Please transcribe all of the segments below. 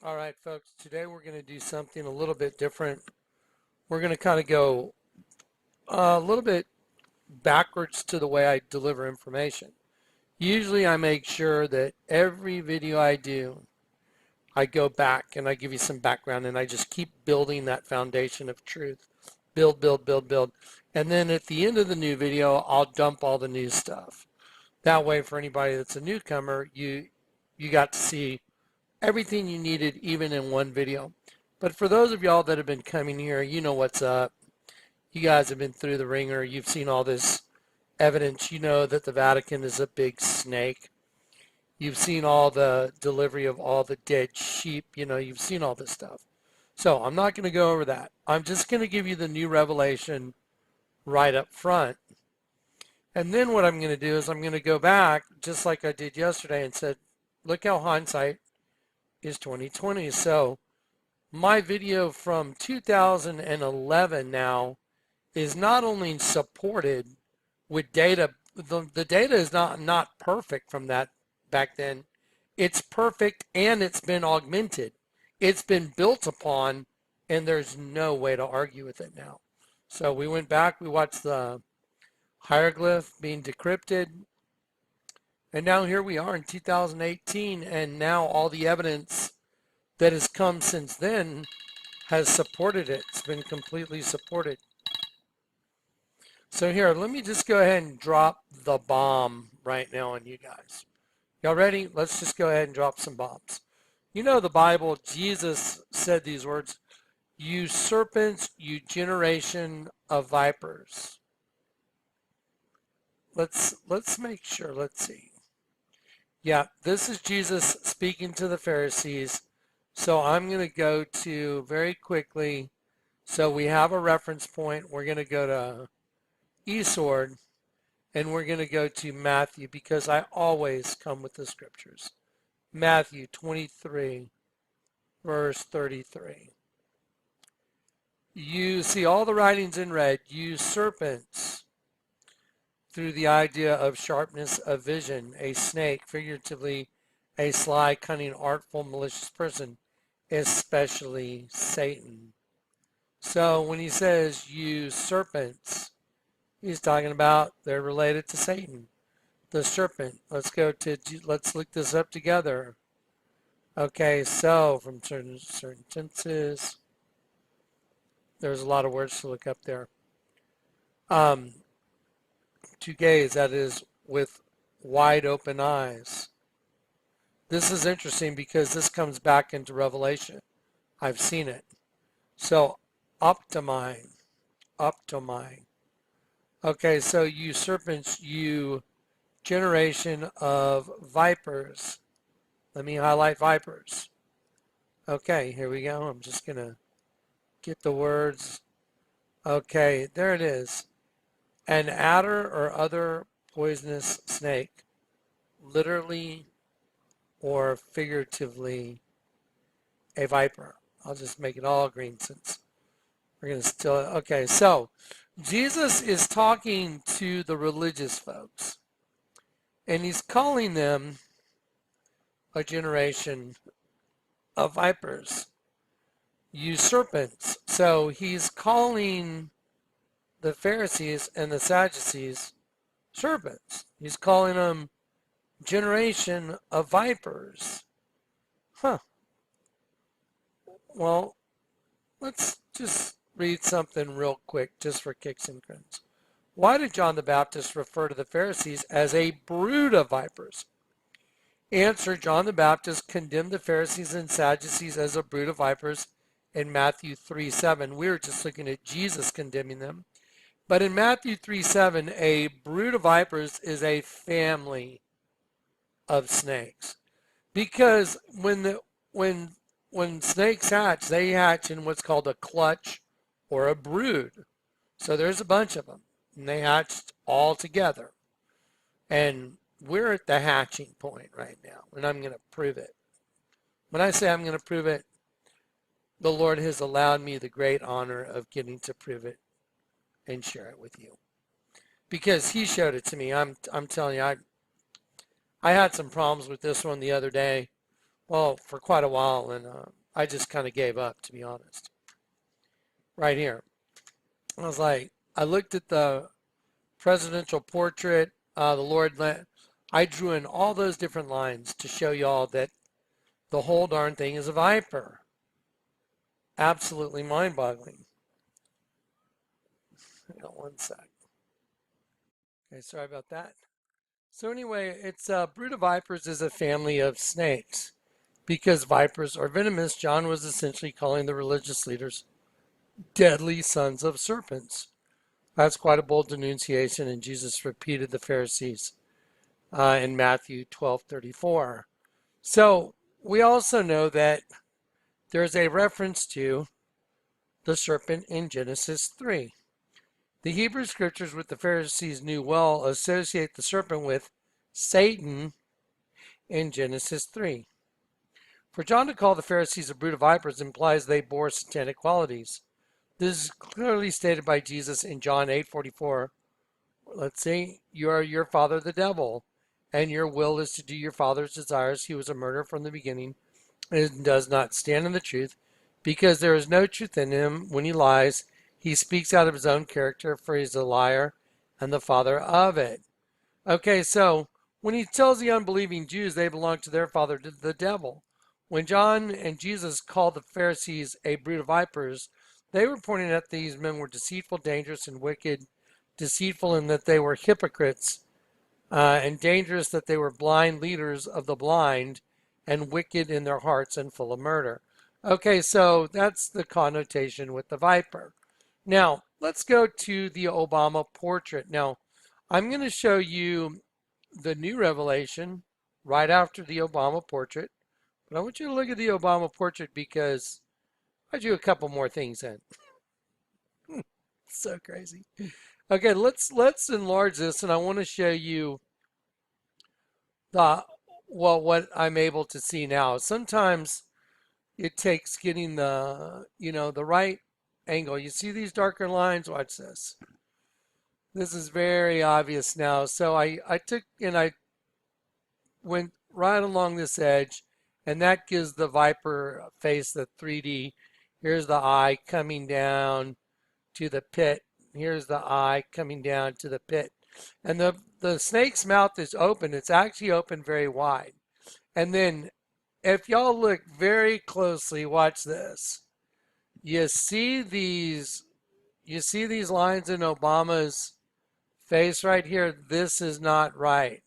All right, folks, today we're going to do something a little bit different. We're going to kind of go a little bit backwards to the way I deliver information. Usually I make sure that every video I do, I go back and I give you some background and I just keep building that foundation of truth. Build, build, build, build. And then at the end of the new video, I'll dump all the new stuff. That way for anybody that's a newcomer, you got to see everything you needed even in one video. But for those of y'all that have been coming here, you know what's up. You guys have been through the ringer. You've seen all this evidence. You know that the Vatican is a big snake. You've seen all the delivery of all the dead sheep. You know, you've seen all this stuff. So I'm not going to go over that. I'm just going to give you the new revelation right up front. And then what I'm going to do is I'm going to go back just like I did yesterday and said, look how hindsight is 2020. So my video from 2011 now is not only supported with data, the data is not perfect from that back then. It's perfect and it's been augmented. It's been built upon and there's no way to argue with it now. So we went back, we watched the hieroglyph being decrypted, and now here we are in 2018, and now all the evidence that has come since then has supported it. It's been completely supported. So here, let me just go ahead and drop the bomb right now on you guys. Y'all ready? Let's just go ahead and drop some bombs. You know the Bible, Jesus said these words, "You serpents, you generation of vipers." Let's make sure. Let's see. Yeah, this is Jesus speaking to the Pharisees. So I'm going to go to very quickly. So we have a reference point. We're going to go to eSword and we're going to go to Matthew because I always come with the scriptures. Matthew 23, verse 33. You see all the writings in red, you serpents, through the idea of sharpness of vision, a snake, figuratively, a sly, cunning, artful, malicious person, especially Satan. So when he says you serpents, he's talking about they're related to Satan, the serpent. Let's look this up together. Okay, so from certain tenses, there's a lot of words to look up there. To gaze, that is, with wide open eyes. This is interesting because this comes back into Revelation. I've seen it. So, optomine. Okay, so you serpents, you generation of vipers. Let me highlight vipers. Okay, here we go. I'm just going to get the words. Okay, there it is. An adder or other poisonous snake, literally or figuratively a viper. I'll just make it all green since we're going to still. Okay, so Jesus is talking to the religious folks, and he's calling them a generation of vipers, you serpents. So he's calling the Pharisees and the Sadducees serpents. He's calling them generation of vipers. Huh. Well, let's just read something real quick just for kicks and grins. Why did John the Baptist refer to the Pharisees as a brood of vipers? Answer, John the Baptist condemned the Pharisees and Sadducees as a brood of vipers in Matthew 3:7. We were just looking at Jesus condemning them. But in Matthew 3:7, a brood of vipers is a family of snakes. Because when snakes hatch, they hatch in what's called a clutch or a brood. So there's a bunch of them, and they hatched all together. And we're at the hatching point right now, and I'm going to prove it. When I say I'm going to prove it, the Lord has allowed me the great honor of getting to prove it and share it with you. Because he showed it to me. I'm telling you, I had some problems with this one the other day. well, for quite a while, and I just kind of gave up, to be honest. Right here. I was like, I looked at the presidential portrait, the Lord, I drew in all those different lines to show y'all that the whole darn thing is a viper. Absolutely mind-boggling. Hang on one sec. Okay, sorry about that. So anyway, it's brood of vipers is a family of snakes. Because vipers are venomous, John was essentially calling the religious leaders deadly sons of serpents. That's quite a bold denunciation, and Jesus repeated the Pharisees in Matthew 12:34. So we also know that there's a reference to the serpent in Genesis 3. The Hebrew scriptures, which the Pharisees knew well, associate the serpent with Satan in Genesis 3. For John to call the Pharisees a brood of vipers implies they bore satanic qualities. This is clearly stated by Jesus in John 8:44. Let's see, you are your father the devil, and your will is to do your father's desires. He was a murderer from the beginning and does not stand in the truth, because there is no truth in him. When he lies, he speaks out of his own character, for he is a liar and the father of it. Okay, so when he tells the unbelieving Jews they belong to their father, the devil, when John and Jesus called the Pharisees a brood of vipers, they were pointing out these men were deceitful, dangerous, and wicked. Deceitful in that they were hypocrites, and dangerous that they were blind leaders of the blind, and wicked in their hearts and full of murder. Okay, so that's the connotation with the viper. Now, let's go to the Obama portrait. Now, I'm going to show you the new revelation right after the Obama portrait. But I want you to look at the Obama portrait because I drew a couple more things in. So crazy. Okay, let's enlarge this, and I want to show you the what I'm able to see now. Sometimes it takes getting the right angle. You see these darker lines? Watch this. This is very obvious now. So I took and I went right along this edge, and that gives the viper face the 3D. Here's the eye coming down to the pit. Here's the eye coming down to the pit. And the snake's mouth is open. It's actually open very wide. And then if y'all look very closely, watch this. You see these lines in Obama's face right here? This is not right.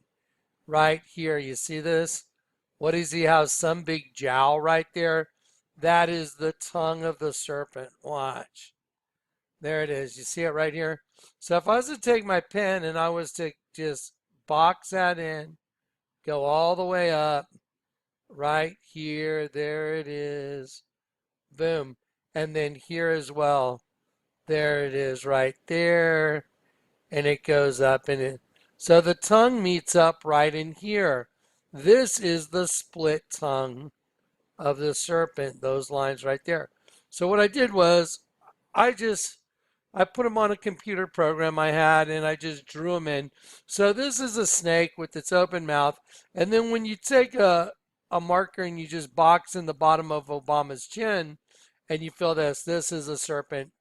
Right here, you see this? What does he have? Some big jowl right there? That is the tongue of the serpent. Watch. There it is. You see it right here? So if I was to take my pen and I was to just box that in, go all the way up, right here, there it is. Boom. And then here as well. There it is right there. And it goes up and it. So the tongue meets up right in here. This is the split tongue of the serpent, those lines right there. So what I did was I put them on a computer program I had and I just drew them in. So this is a snake with its open mouth. And then when you take a marker and you just box in the bottom of Obama's chin and you feel this is a serpent.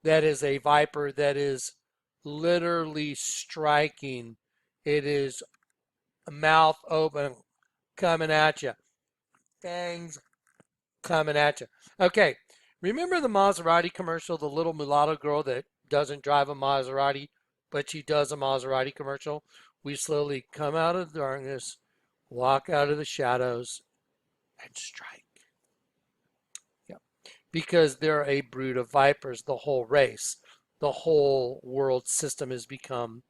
That is a viper that is literally striking. It is mouth open coming at you. Fangs coming at you. Okay, remember the Maserati commercial, the little mulatto girl that doesn't drive a Maserati, but she does a Maserati commercial? We slowly come out of the darkness, walk out of the shadows, and strike. Yep. Because they're a brood of vipers, the whole race, the whole world system has become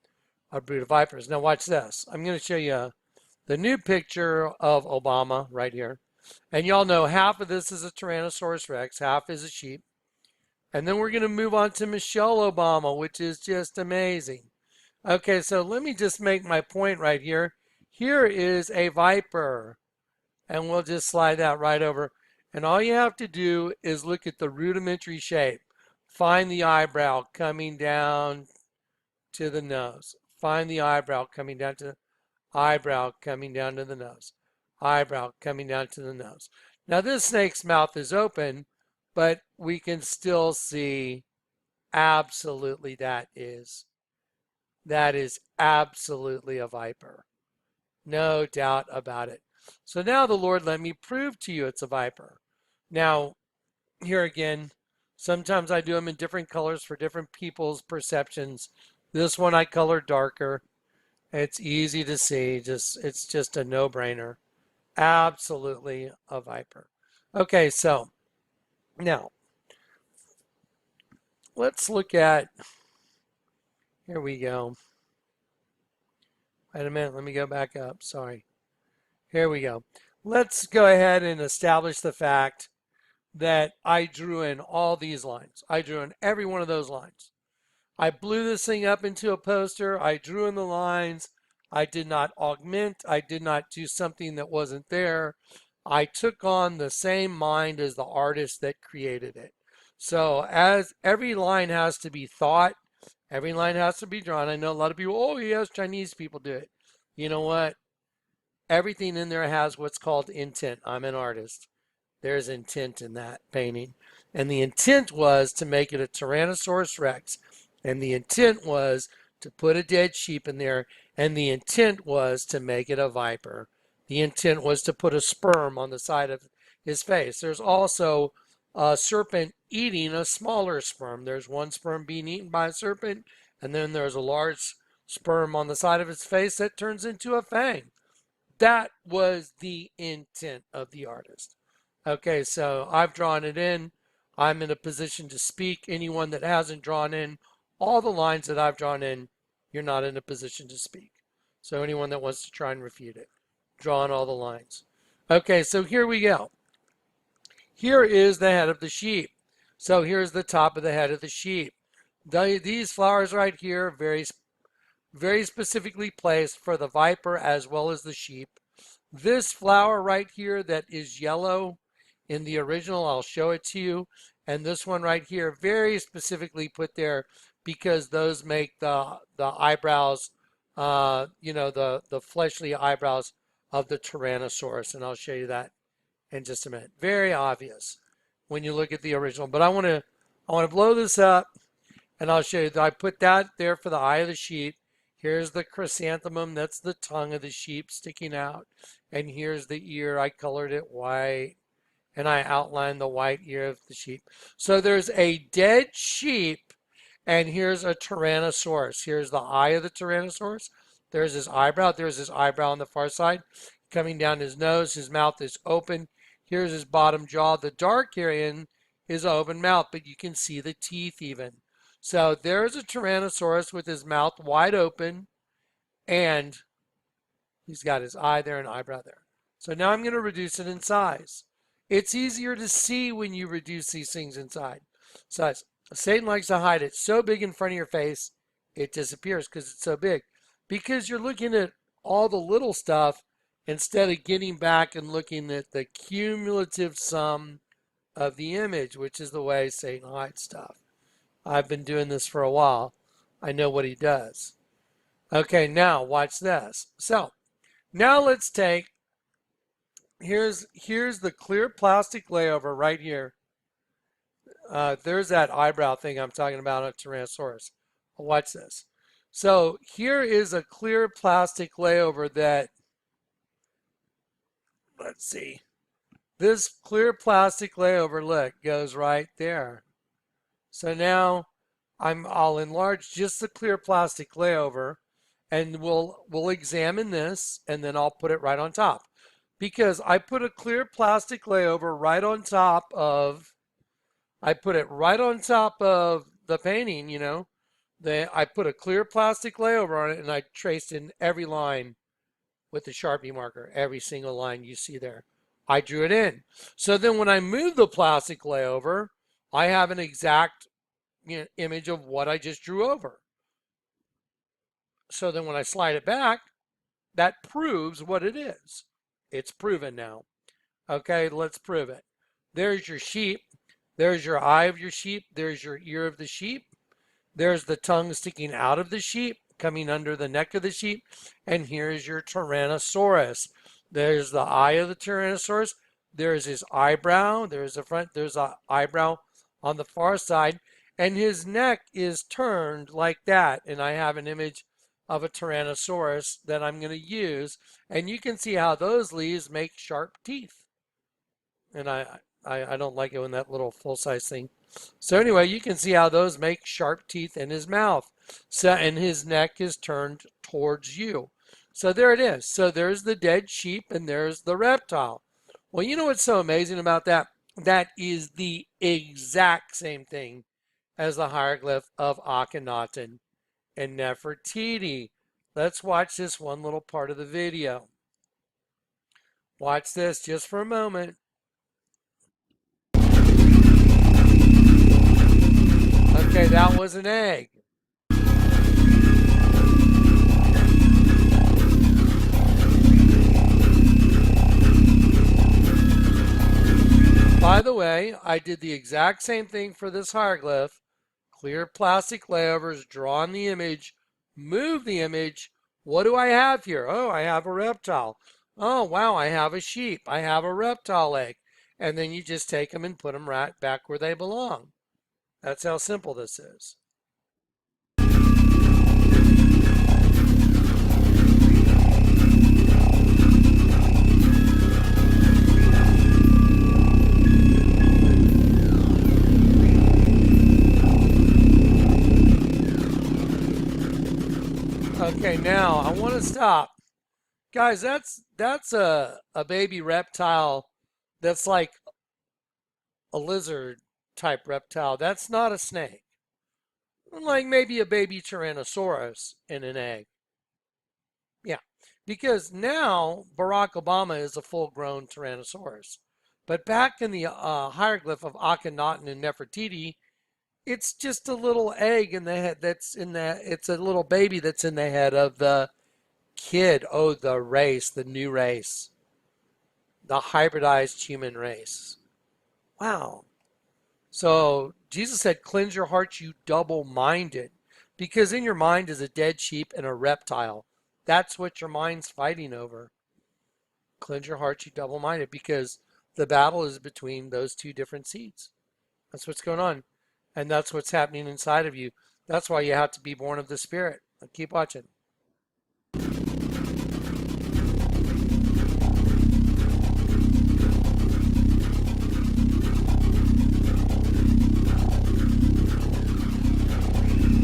a brood of vipers. Now watch this. I'm going to show you the new picture of Obama right here. And y'all know half of this is a Tyrannosaurus Rex, half is a sheep. And then we're going to move on to Michelle Obama, which is just amazing. Okay, so let me just make my point right here. Here is a viper. And we'll just slide that right over. And all you have to do is look at the rudimentary shape. Find the eyebrow coming down to the nose. Find the eyebrow coming down to the eyebrow coming down to the nose. eyebrow coming down to the nose. Now this snake's mouth is open, but we can still see absolutely that is absolutely a viper. No doubt about it. So now the Lord let me prove to you it's a viper. Now, here again, sometimes I do them in different colors for different people's perceptions. This one I color darker. It's easy to see. It's just a no-brainer. Absolutely a viper. Okay, so now let's look at, here we go. Wait a minute, let me go back up. Sorry. Here we go. Let's go ahead and establish the fact that I drew in all these lines. I drew in every one of those lines. I blew this thing up into a poster. I drew in the lines. I did not augment. I did not do something that wasn't there. I took on the same mind as the artist that created it. So as every line has to be thought, every line has to be drawn. I know a lot of people, oh yes, Chinese people do it. You know what? Everything in there has what's called intent. I'm an artist. There's intent in that painting. And the intent was to make it a Tyrannosaurus Rex. And the intent was to put a dead sheep in there. And the intent was to make it a viper. The intent was to put a sperm on the side of his face. There's also a serpent eating a smaller sperm. There's one sperm being eaten by a serpent. And then there's a large sperm on the side of his face that turns into a fang. That was the intent of the artist. Okay, so I've drawn it in. I'm in a position to speak. Anyone that hasn't drawn in all the lines that I've drawn in, you're not in a position to speak. So anyone that wants to try and refute it, draw in all the lines. Okay, so here we go. Here is the head of the sheep. So here's the top of the head of the sheep. These flowers right here, very specifically placed for the viper as well as the sheep. This flower right here that is yellow in the original, I'll show it to you. And this one right here, very specifically put there because those make the eyebrows, the fleshly eyebrows of the Tyrannosaurus. And I'll show you that in just a minute. Very obvious when you look at the original. But I want to blow this up and I'll show you that I put that there for the eye of the sheep. Here's the chrysanthemum, that's the tongue of the sheep sticking out. And here's the ear, I colored it white. And I outlined the white ear of the sheep. So there's a dead sheep, and here's a Tyrannosaurus. Here's the eye of the Tyrannosaurus. There's his eyebrow. There's his eyebrow on the far side. Coming down his nose, his mouth is open. Here's his bottom jaw. The dark area is open mouth, but you can see the teeth even. So there's a Tyrannosaurus with his mouth wide open, and he's got his eye there and eyebrow there. So now I'm going to reduce it in size. It's easier to see when you reduce these things in size. Satan likes to hide it so big in front of your face, it disappears because it's so big. Because you're looking at all the little stuff instead of getting back and looking at the cumulative sum of the image, which is the way Satan hides stuff. I've been doing this for a while. I know what he does. Okay, now watch this. So now let's take, here's the clear plastic layover right here. There's that eyebrow thing I'm talking about on Tyrannosaurus. Watch this. So here is a clear plastic layover that, let's see. This clear plastic layover, look, goes right there. So now I'll enlarge just the clear plastic layover, and we'll examine this, and then I'll put it right on top. Because I put a clear plastic layover right on top of, I put it right on top of the painting, you know. I put a clear plastic layover on it, and I traced in every line with the Sharpie marker, every single line you see there. I drew it in. So then when I move the plastic layover, I have an exact image of what I just drew over. So then when I slide it back, that proves what it is. It's proven now. Okay, let's prove it. There's your sheep. There's your eye of your sheep. There's your ear of the sheep. There's the tongue sticking out of the sheep, coming under the neck of the sheep. And here's your Tyrannosaurus. There's the eye of the Tyrannosaurus. There's his eyebrow. There's the front. There's an eyebrow on the far side. And his neck is turned like that. And I have an image of a Tyrannosaurus that I'm going to use. And you can see how those leaves make sharp teeth. And I don't like it when that little full-size thing. So anyway, you can see how those make sharp teeth in his mouth. So, and his neck is turned towards you. So there it is. So there's the dead sheep and there's the reptile. Well, you know what's so amazing about that? That is the exact same thing as the hieroglyph of Akhenaten and Nefertiti. Let's watch this one little part of the video. Watch this just for a moment. Okay, that was an egg. By the way, I did the exact same thing for this hieroglyph. Clear plastic layovers, draw on the image, move the image. What do I have here? Oh, I have a reptile. Oh, wow, I have a sheep. I have a reptile egg. And then you just take them and put them right back where they belong. That's how simple this is. Okay, now I want to stop. Guys, that's a baby reptile that's like a lizard type reptile. That's not a snake. Like maybe a baby Tyrannosaurus in an egg. Yeah, because now Barack Obama is a full-grown Tyrannosaurus. But back in the hieroglyph of Akhenaten and Nefertiti, it's just a little egg in the head that's in the, it's a little baby that's in the head of the kid. Oh, the race, the new race, the hybridized human race. Wow. So Jesus said, cleanse your hearts, you double-minded, because in your mind is a dead sheep and a reptile. That's what your mind's fighting over. Cleanse your hearts, you double-minded, because the battle is between those two different seeds. That's what's going on. And that's what's happening inside of you. That's why you have to be born of the Spirit. Keep watching.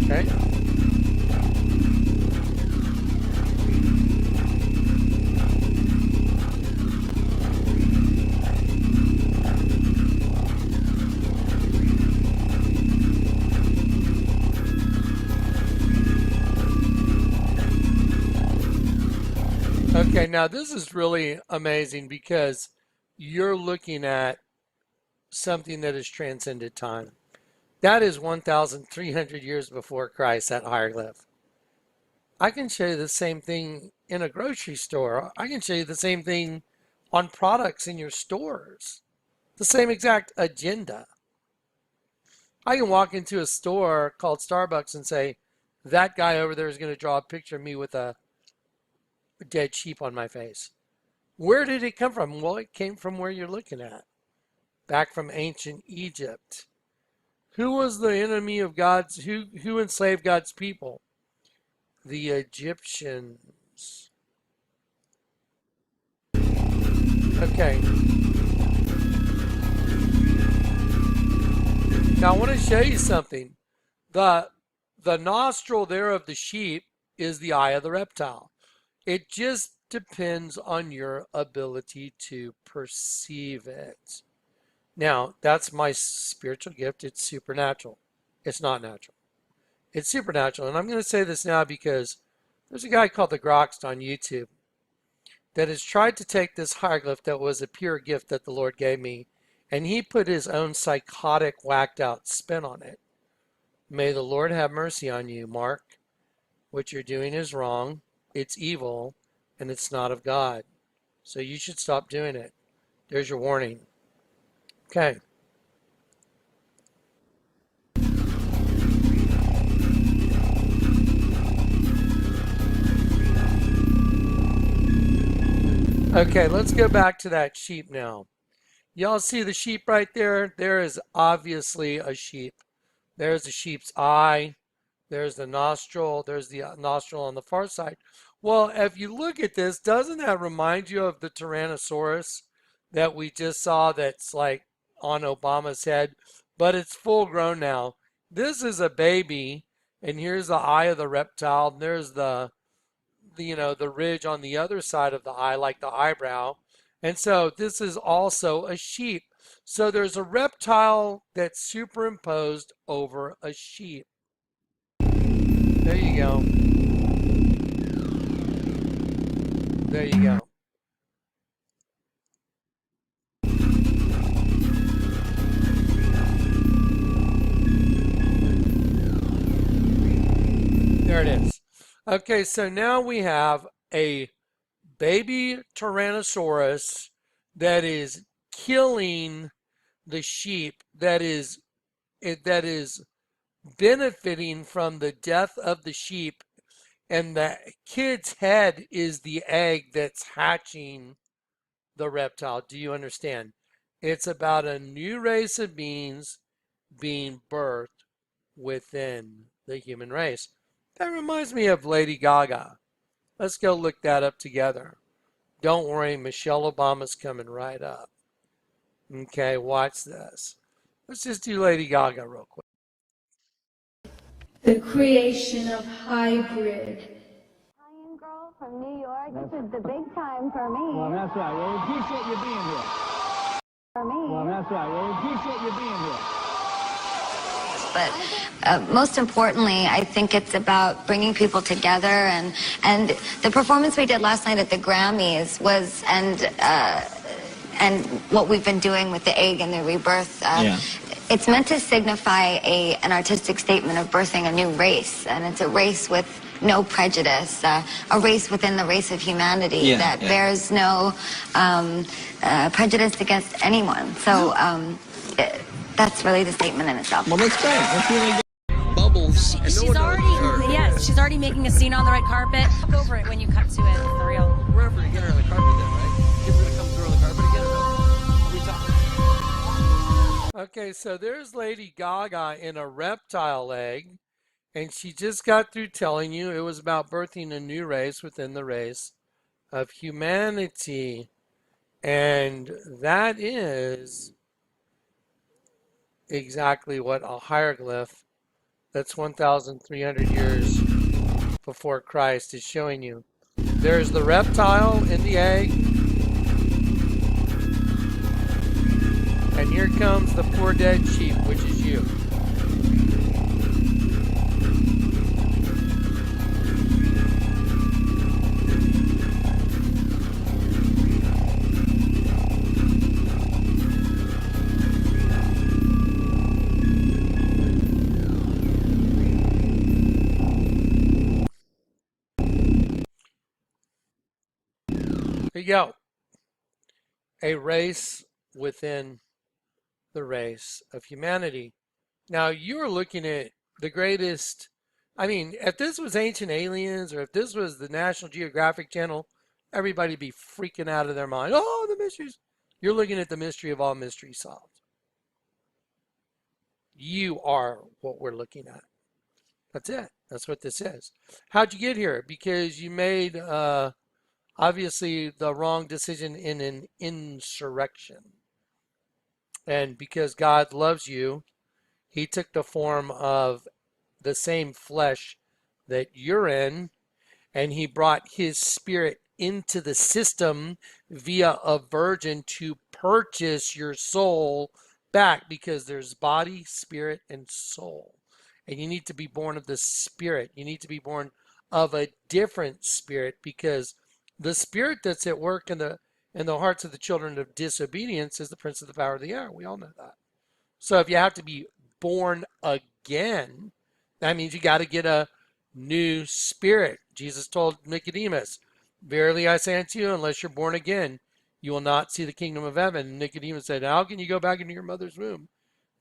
Okay. Okay, now this is really amazing because you're looking at something that has transcended time. That is 1,300 years before Christ, that hieroglyph. I can show you the same thing in a grocery store. I can show you the same thing on products in your stores. The same exact agenda. I can walk into a store called Starbucks and say, that guy over there is going to draw a picture of me with a dead sheep on my face. Where did it come from? Well, it came from where you're looking at. Back from ancient Egypt. Who was the enemy of God's, who enslaved God's people? The Egyptians. Okay. Now I want to show you something. The nostril there of the sheep is the eye of the reptile. It just depends on your ability to perceive it. Now, that's my spiritual gift. It's supernatural. It's not natural. It's supernatural. And I'm going to say this now because there's a guy called the Groxt on YouTube that has tried to take this hieroglyph that was a pure gift that the Lord gave me, and he put his own psychotic, whacked out spin on it. May the Lord have mercy on you, Mark. What you're doing is wrong. It's evil, and it's not of God. So you should stop doing it. There's your warning. Okay. Okay, let's go back to that sheep now. Y'all see the sheep right there? There is obviously a sheep. There's the sheep's eye. There's the nostril. There's the nostril on the far side. Well, if you look at this, doesn't that remind you of the Tyrannosaurus that we just saw that's like on Obama's head? But it's full grown now. This is a baby, and here's the eye of the reptile. And there's the ridge on the other side of the eye, like the eyebrow. And so this is also a sheep. So there's a reptile that's superimposed over a sheep. There you go. There you go. There it is. Okay, so now we have a baby Tyrannosaurus that is killing the sheep, that is benefiting from the death of the sheep, and the kid's head is the egg that's hatching the reptile. Do you understand? It's about a new race of beings being birthed within the human race. That reminds me of Lady Gaga. Let's go look that up together. Don't worry, Michelle Obama's coming right up. Okay, watch this. Let's just do Lady Gaga real quick. The creation of hybrid. Italian girl from New York. This is the big time for me. Well, that's right. Well, we appreciate you being here. For me. Well, that's right. Well, we appreciate you being here. But most importantly, I think it's about bringing people together, and the performance we did last night at the Grammys was, and what we've been doing with the egg and the rebirth. It's meant to signify an artistic statement of birthing a new race, and it's a race with no prejudice, a race within the race of humanity that bears no prejudice against anyone. So that's really the statement in itself. Well, that's great. That's really good. Bubbles. She's already making a scene on the red carpet. Look over it when you cut to it, for real. Wherever you get her on the carpet then, right? Give her to come through on the carpet again, or we talking? Okay, so there's Lady Gaga in a reptile egg, and she just got through telling you it was about birthing a new race within the race of humanity. And that is exactly what a hieroglyph that's 1,300 years before Christ is showing you. There's the reptile in the egg, and here comes the poor dead sheep, which is you. Here you go. A race within the race of humanity. Now, you're looking at the greatest. I mean, if this was Ancient Aliens or if this was the National Geographic Channel, everybody'd be freaking out of their mind. Oh, the mysteries. You're looking at the mystery of all mysteries solved. You are what we're looking at. That's it. That's what this is. How'd you get here? Because you made obviously the wrong decision in an insurrection. And because God loves you, he took the form of the same flesh that you're in, and he brought his spirit into the system via a virgin to purchase your soul back, because there's body, spirit, and soul. And you need to be born of the spirit. You need to be born of a different spirit, because the spirit that's at work in the hearts of the children of disobedience is the prince of the power of the air. We all know that. So if you have to be born again, that means you got to get a new spirit. Jesus told Nicodemus, "Verily I say unto you, unless you're born again, you will not see the kingdom of heaven." And Nicodemus said, "How can you go back into your mother's womb?"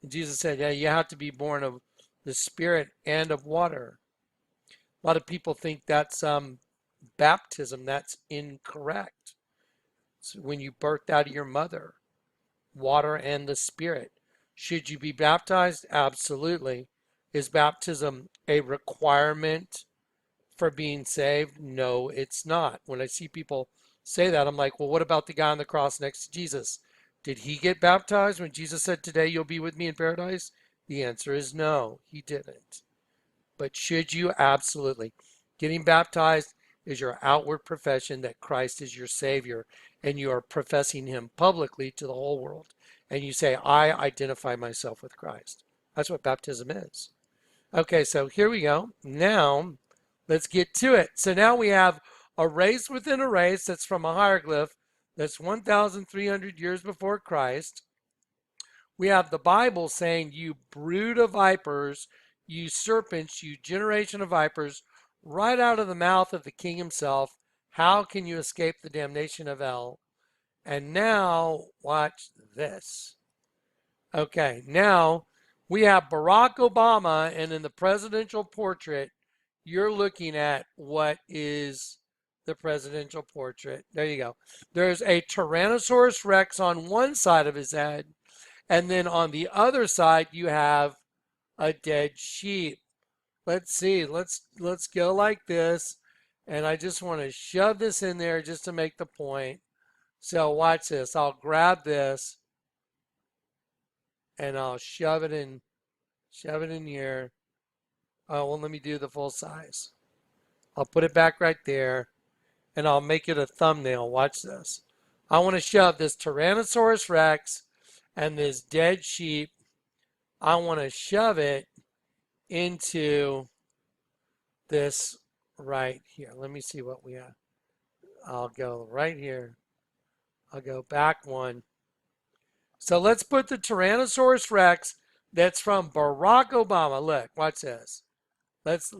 And Jesus said, "Yeah, you have to be born of the spirit and of water." A lot of people think that's baptism. That's incorrect. So when you birthed out of your mother, water and the Spirit. Should you be baptized? Absolutely. Is baptism a requirement for being saved? No, it's not. When I see people say that, I'm like, well, what about the guy on the cross next to Jesus? Did he get baptized when Jesus said, today you'll be with me in paradise? The answer is no, he didn't. But should you? Absolutely. Getting baptized is your outward profession that Christ is your Savior, and you are professing him publicly to the whole world. And you say, I identify myself with Christ. That's what baptism is. Okay, so here we go. Now, let's get to it. So now we have a race within a race that's from a hieroglyph that's 1,300 years before Christ. We have the Bible saying, you brood of vipers, you serpents, you generation of vipers, right out of the mouth of the king himself. How can you escape the damnation of hell? And now, watch this. Okay, now we have Barack Obama, and in the presidential portrait, you're looking at what is the presidential portrait. There you go. There's a Tyrannosaurus Rex on one side of his head, and then on the other side, you have a dead sheep. Let's see. Let's go like this. And I just want to shove this in there just to make the point. So watch this. I'll grab this and I'll shove it in here. Oh, well, let me do the full size. I'll put it back right there and I'll make it a thumbnail. Watch this. I want to shove this Tyrannosaurus Rex and this dead sheep. I want to shove it into this right here. Let me see what we have. I'll go right here. I'll go back one. So let's put the Tyrannosaurus Rex that's from Barack Obama. Look, watch this. Let's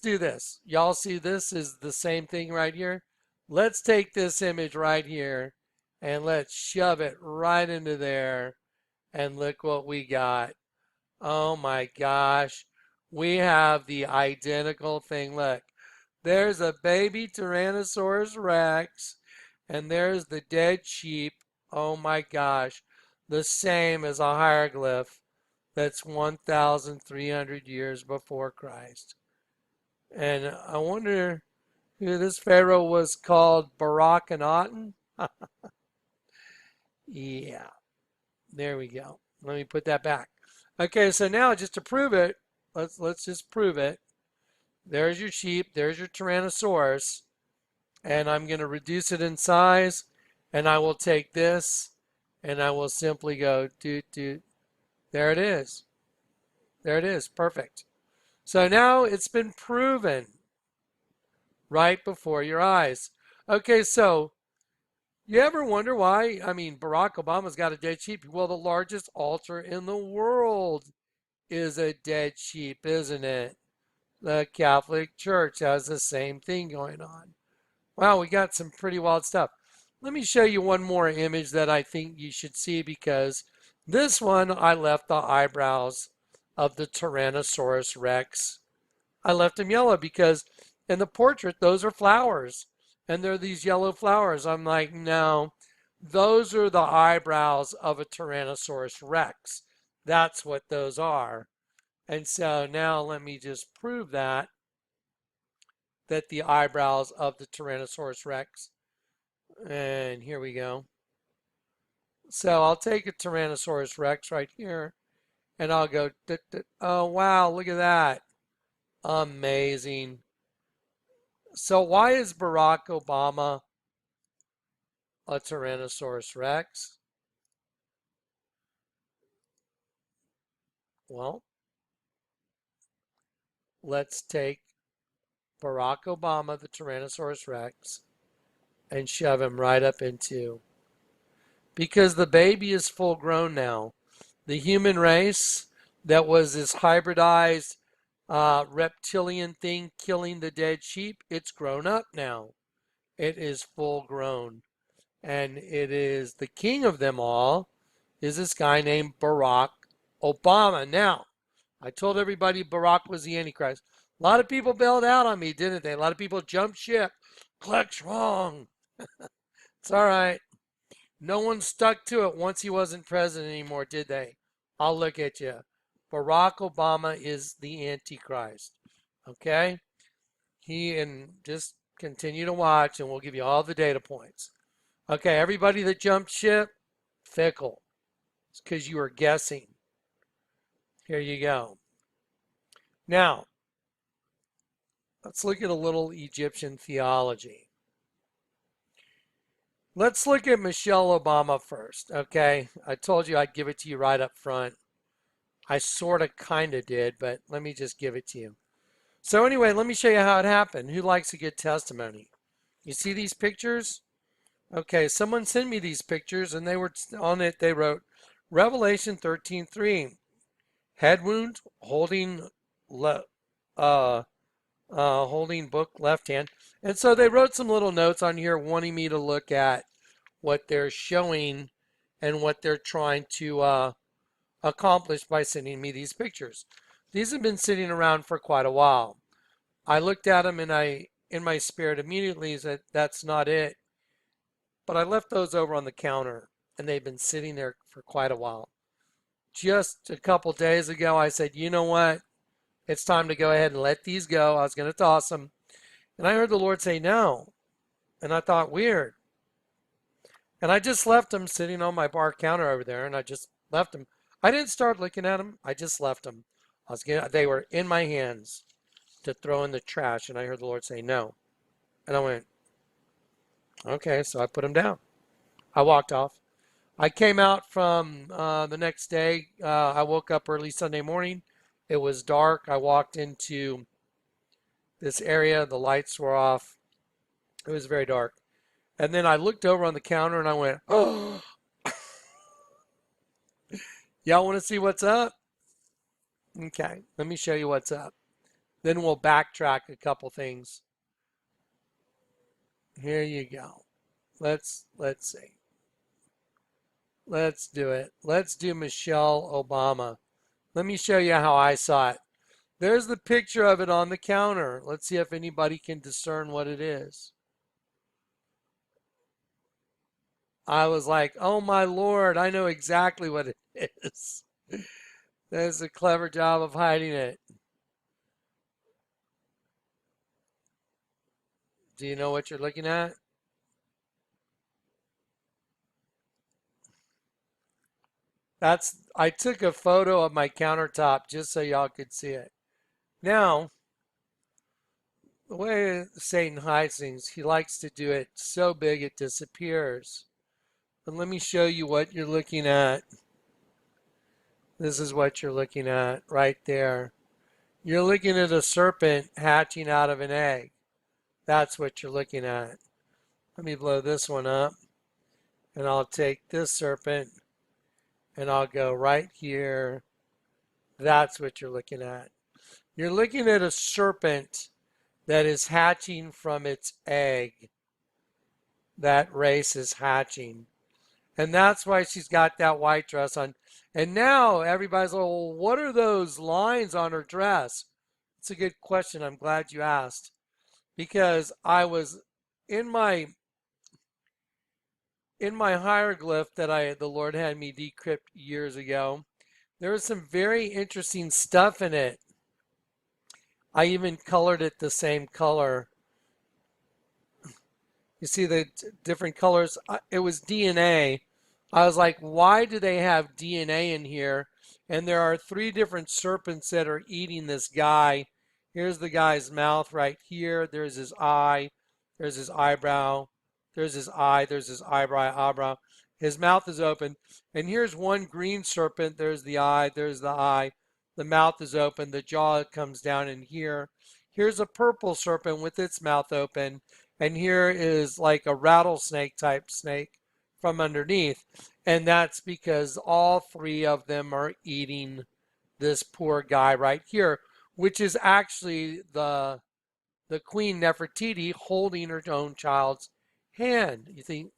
do this. Y'all see this is the same thing right here? Let's take this image right here and let's shove it right into there. And look what we got. Oh my gosh. We have the identical thing. Look, there's a baby Tyrannosaurus Rex, and there's the dead sheep. Oh my gosh. The same as a hieroglyph that's 1,300 years before Christ. And I wonder who this pharaoh was called, Barak and Aten? Yeah. There we go. Let me put that back. Okay, so now just to prove it, let's just prove it. There's your sheep, there's your Tyrannosaurus, and I'm going to reduce it in size, and I will take this, and I will simply go doot doot. There it is. There it is. Perfect. So now it's been proven right before your eyes. Okay, so you ever wonder why? I mean, Barack Obama's got a dead sheep. Well, the largest altar in the world is a dead sheep, isn't it? The Catholic Church has the same thing going on. Wow, we got some pretty wild stuff. Let me show you one more image that I think you should see, because this one I left the eyebrows of the Tyrannosaurus Rex. I left them yellow because in the portrait, those are flowers. And they're these yellow flowers. I'm like, no, those are the eyebrows of a Tyrannosaurus Rex. That's what those are. And so now let me just prove that the eyebrows of the Tyrannosaurus Rex. And here we go. So I'll take a Tyrannosaurus Rex right here, and I'll go, oh, wow, look at that. Amazing. So why is Barack Obama a Tyrannosaurus Rex? Well, let's take Barack Obama, the Tyrannosaurus Rex, and shove him right up into, because the baby is full grown now. The human race that was this hybridized reptilian thing killing the dead sheep, it's grown up now. It is full grown. And it is the king of them all is this guy named Barack Obama. Now, I told everybody Barack was the Antichrist. A lot of people bailed out on me, didn't they? A lot of people jumped ship. Kleck's wrong. It's all right. No one stuck to it once he wasn't president anymore, did they? I'll look at you. Barack Obama is the Antichrist. Okay? And just continue to watch and we'll give you all the data points. Okay, everybody that jumped ship, fickle. It's because you were guessing. Here you go. Now, let's look at a little Egyptian theology. Let's look at Michelle Obama first, okay? I told you I'd give it to you right up front. I sort of kind of did, but let me just give it to you. So anyway, let me show you how it happened. Who likes a good testimony? You see these pictures? Okay, someone sent me these pictures, and they were on it. They wrote, Revelation 13:3, head wound, holding book left hand. And so they wrote some little notes on here wanting me to look at what they're showing and what they're trying to accomplish by sending me these pictures. These have been sitting around for quite a while. I looked at them and I, in my spirit, immediately said, that's not it. But I left those over on the counter and they've been sitting there for quite a while. Just a couple days ago, I said, you know what? It's time to go ahead and let these go. I was going to toss them. And I heard the Lord say no. And I thought, weird. And I just left them sitting on my bar counter over there. And I just left them. I didn't start looking at them. I just left them. They were in my hands to throw in the trash. And I heard the Lord say no. And I went, okay. So I put them down. I walked off. I came out from the next day. I woke up early Sunday morning. It was dark. I walked into this area. The lights were off. It was very dark. And then I looked over on the counter and I went, oh. Y'all want to see what's up? Okay, let me show you what's up. Then we'll backtrack a couple things. Here you go. Let's see. Let's do it. Let's do Michelle Obama. Let me show you how I saw it. There's the picture of it on the counter. Let's see if anybody can discern what it is. I was like, oh my Lord, I know exactly what it is. That's a clever job of hiding it. Do you know what you're looking at? I took a photo of my countertop just so y'all could see it. Now, the way Satan hides things, he likes to do it so big it disappears. But let me show you what you're looking at. This is what you're looking at right there. You're looking at a serpent hatching out of an egg. That's what you're looking at. Let me blow this one up. And I'll take this serpent and I'll go right here. That's what you're looking at. You're looking at a serpent that is hatching from its egg. That race is hatching. And that's why she's got that white dress on. And now everybody's like, well, what are those lines on her dress? It's a good question. I'm glad you asked. Because I was in my hieroglyph that the Lord had me decrypt years ago, there was some very interesting stuff in it. I even colored it the same color. You see the different colors? It was DNA. I was like, why do they have DNA in here? And there are 3 different serpents that are eating this guy. Here's the guy's mouth right here. There's his eye. There's his eyebrow. There's his eye. There's his eyebrow. His mouth is open. And here's one green serpent. There's the eye. There's the eye. The mouth is open. The jaw comes down in here. Here's a purple serpent with its mouth open. And here is like a rattlesnake type snake from underneath. And that's because all 3 of them are eating this poor guy right here, which is actually the Queen Nefertiti holding her own child's hand. You think?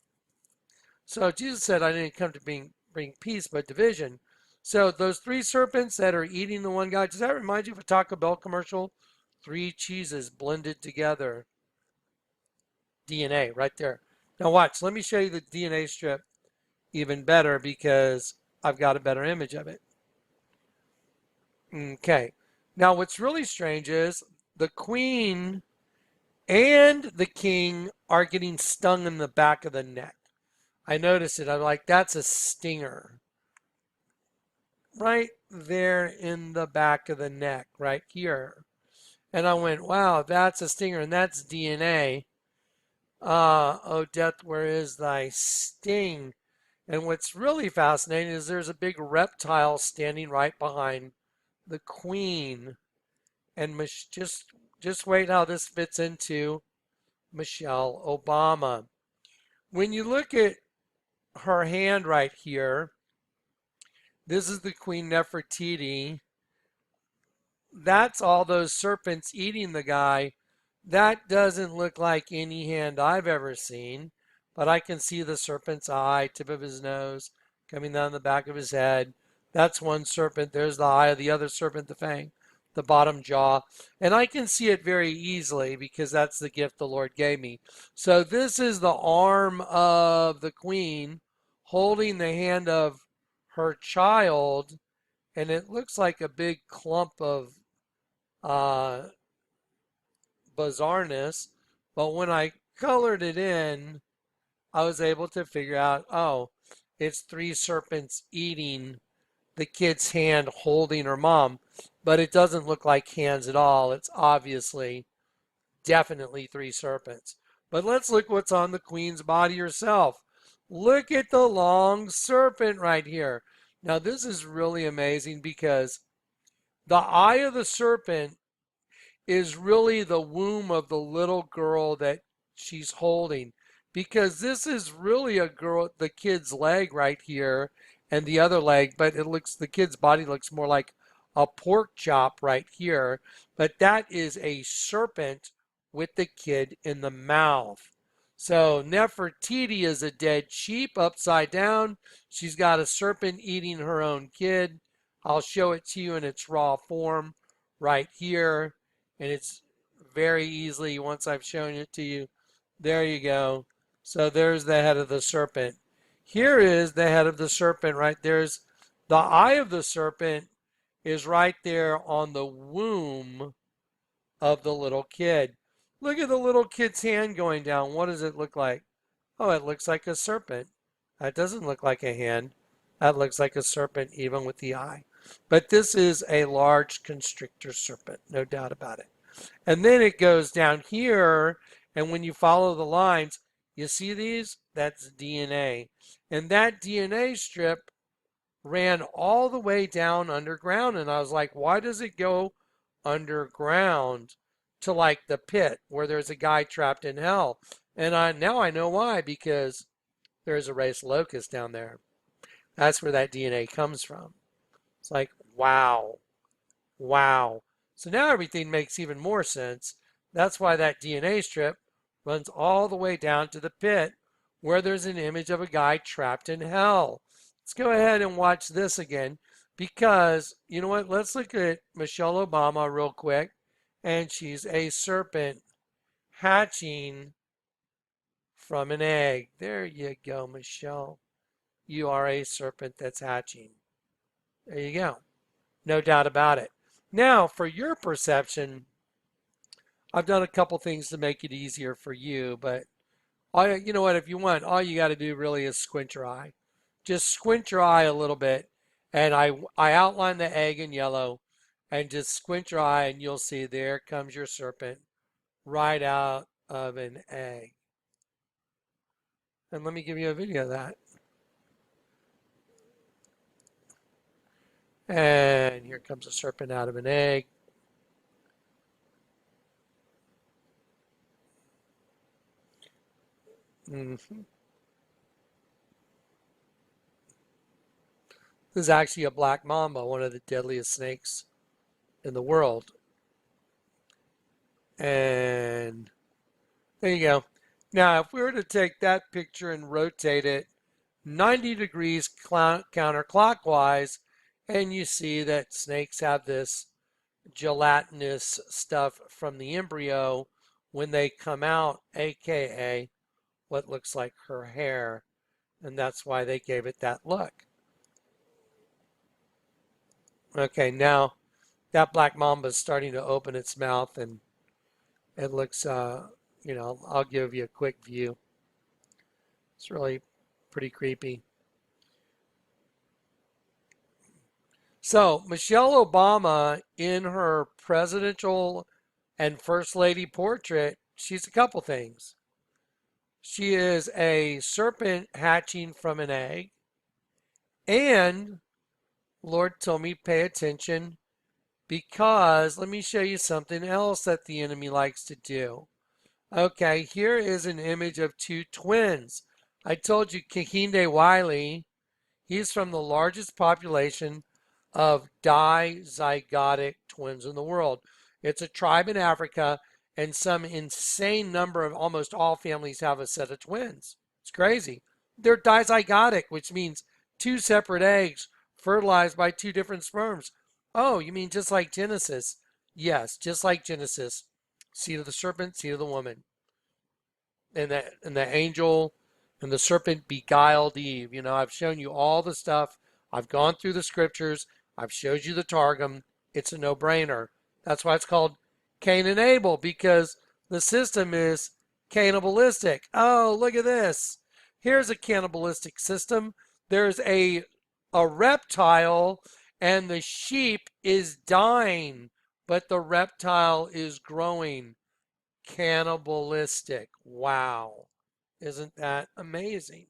So Jesus said, I didn't come to bring peace, but division. So those 3 serpents that are eating the one guy, does that remind you of a Taco Bell commercial? 3 cheeses blended together. DNA right there. Now watch, let me show you the DNA strip even better because I've got a better image of it. Okay. Now what's really strange is the queen and the king are getting stung in the back of the neck. I noticed it. I'm like, that's a stinger. Right there in the back of the neck, right here. And I went, wow, that's a stinger, and that's DNA. Oh, death, where is thy sting? And what's really fascinating is there's a big reptile standing right behind the queen. And just wait how this fits into Michelle Obama. When you look at her hand right here, this is the Queen Nefertiti. That's all those serpents eating the guy. That doesn't look like any hand I've ever seen, but I can see the serpent's eye, tip of his nose, coming down the back of his head. That's one serpent. There's the eye of the other serpent, the fang, the bottom jaw. And I can see it very easily because that's the gift the Lord gave me. So this is the arm of the queen holding the hand of her child, and it looks like a big clump of bizarreness, but when I colored it in, I was able to figure out, oh, it's three serpents eating the kid's hand holding her mom, but it doesn't look like hands at all. It's obviously definitely three serpents. But let's look what's on the queen's body herself. Look at the long serpent right here. Now this is really amazing because the eye of the serpent is really the womb of the little girl that she's holding, because this is really a girl, the kid's leg right here and the other leg, but it looks, the kid's body looks more like a pork chop right here, but that is a serpent with the kid in the mouth. So Nefertiti is a dead sheep upside down. She's got a serpent eating her own kid. I'll show it to you in its raw form right here. And it's very easily, once I've shown it to you, there you go. So there's the head of the serpent. Here is the head of the serpent, right? There's the eye of the serpent is right there on the womb of the little kid. Look at the little kid's hand going down. What does it look like? Oh, it looks like a serpent. That doesn't look like a hand. That looks like a serpent even with the eye. But this is a large constrictor serpent, no doubt about it. And then it goes down here, and when you follow the lines, you see these? That's DNA. And that DNA strip ran all the way down underground, and I was like, why does it go underground to like the pit where there's a guy trapped in hell? And now I know why, because there's a race locust down there. That's where that DNA comes from. It's like, wow, wow. So now everything makes even more sense. That's why that DNA strip runs all the way down to the pit where there's an image of a guy trapped in hell. Let's go ahead and watch this again, because, you know what, let's look at Michelle Obama real quick. And she's a serpent hatching from an egg. There you go, Michelle. You are a serpent that's hatching. There you go. No doubt about it. Now, for your perception, I've done a couple things to make it easier for you, but you know what, if you want, all you got to do really is squint your eye. Just squint your eye a little bit, and I outline the egg in yellow, and just squint your eye and you'll see there comes your serpent right out of an egg. And let me give you a video of that. And here comes a serpent out of an egg. This is actually a black mamba, one of the deadliest snakes in the world. And there you go. Now, if we were to take that picture and rotate it 90 degrees counterclockwise, and you see that snakes have this gelatinous stuff from the embryo when they come out, aka what looks like her hair, and that's why they gave it that look. Okay, now that black mamba is starting to open its mouth, and it looks, you know, I'll give you a quick view. It's really pretty creepy. So Michelle Obama, in her presidential and first lady portrait, she's a couple things. She is a serpent hatching from an egg, and Lord told me pay attention because let me show you something else that the enemy likes to do. Okay, here is an image of two twins. I told you Kehinde Wiley, he's from the largest population of dizygotic twins in the world. It's a tribe in Africa, and some insane number of almost all families have a set of twins. It's crazy. They're dizygotic, which means two separate eggs fertilized by two different sperms. Oh, you mean just like Genesis? Yes, just like Genesis. Seed of the serpent, seed of the woman. And the angel and the serpent beguiled Eve. You know, I've shown you all the stuff. I've gone through the scriptures. I've showed you the Targum. It's a no-brainer. That's why it's called Cain and Abel, because the system is cannibalistic. Oh, look at this. Here's a cannibalistic system. There's a reptile, and the sheep is dying, but the reptile is growing. Cannibalistic. Wow. Isn't that amazing?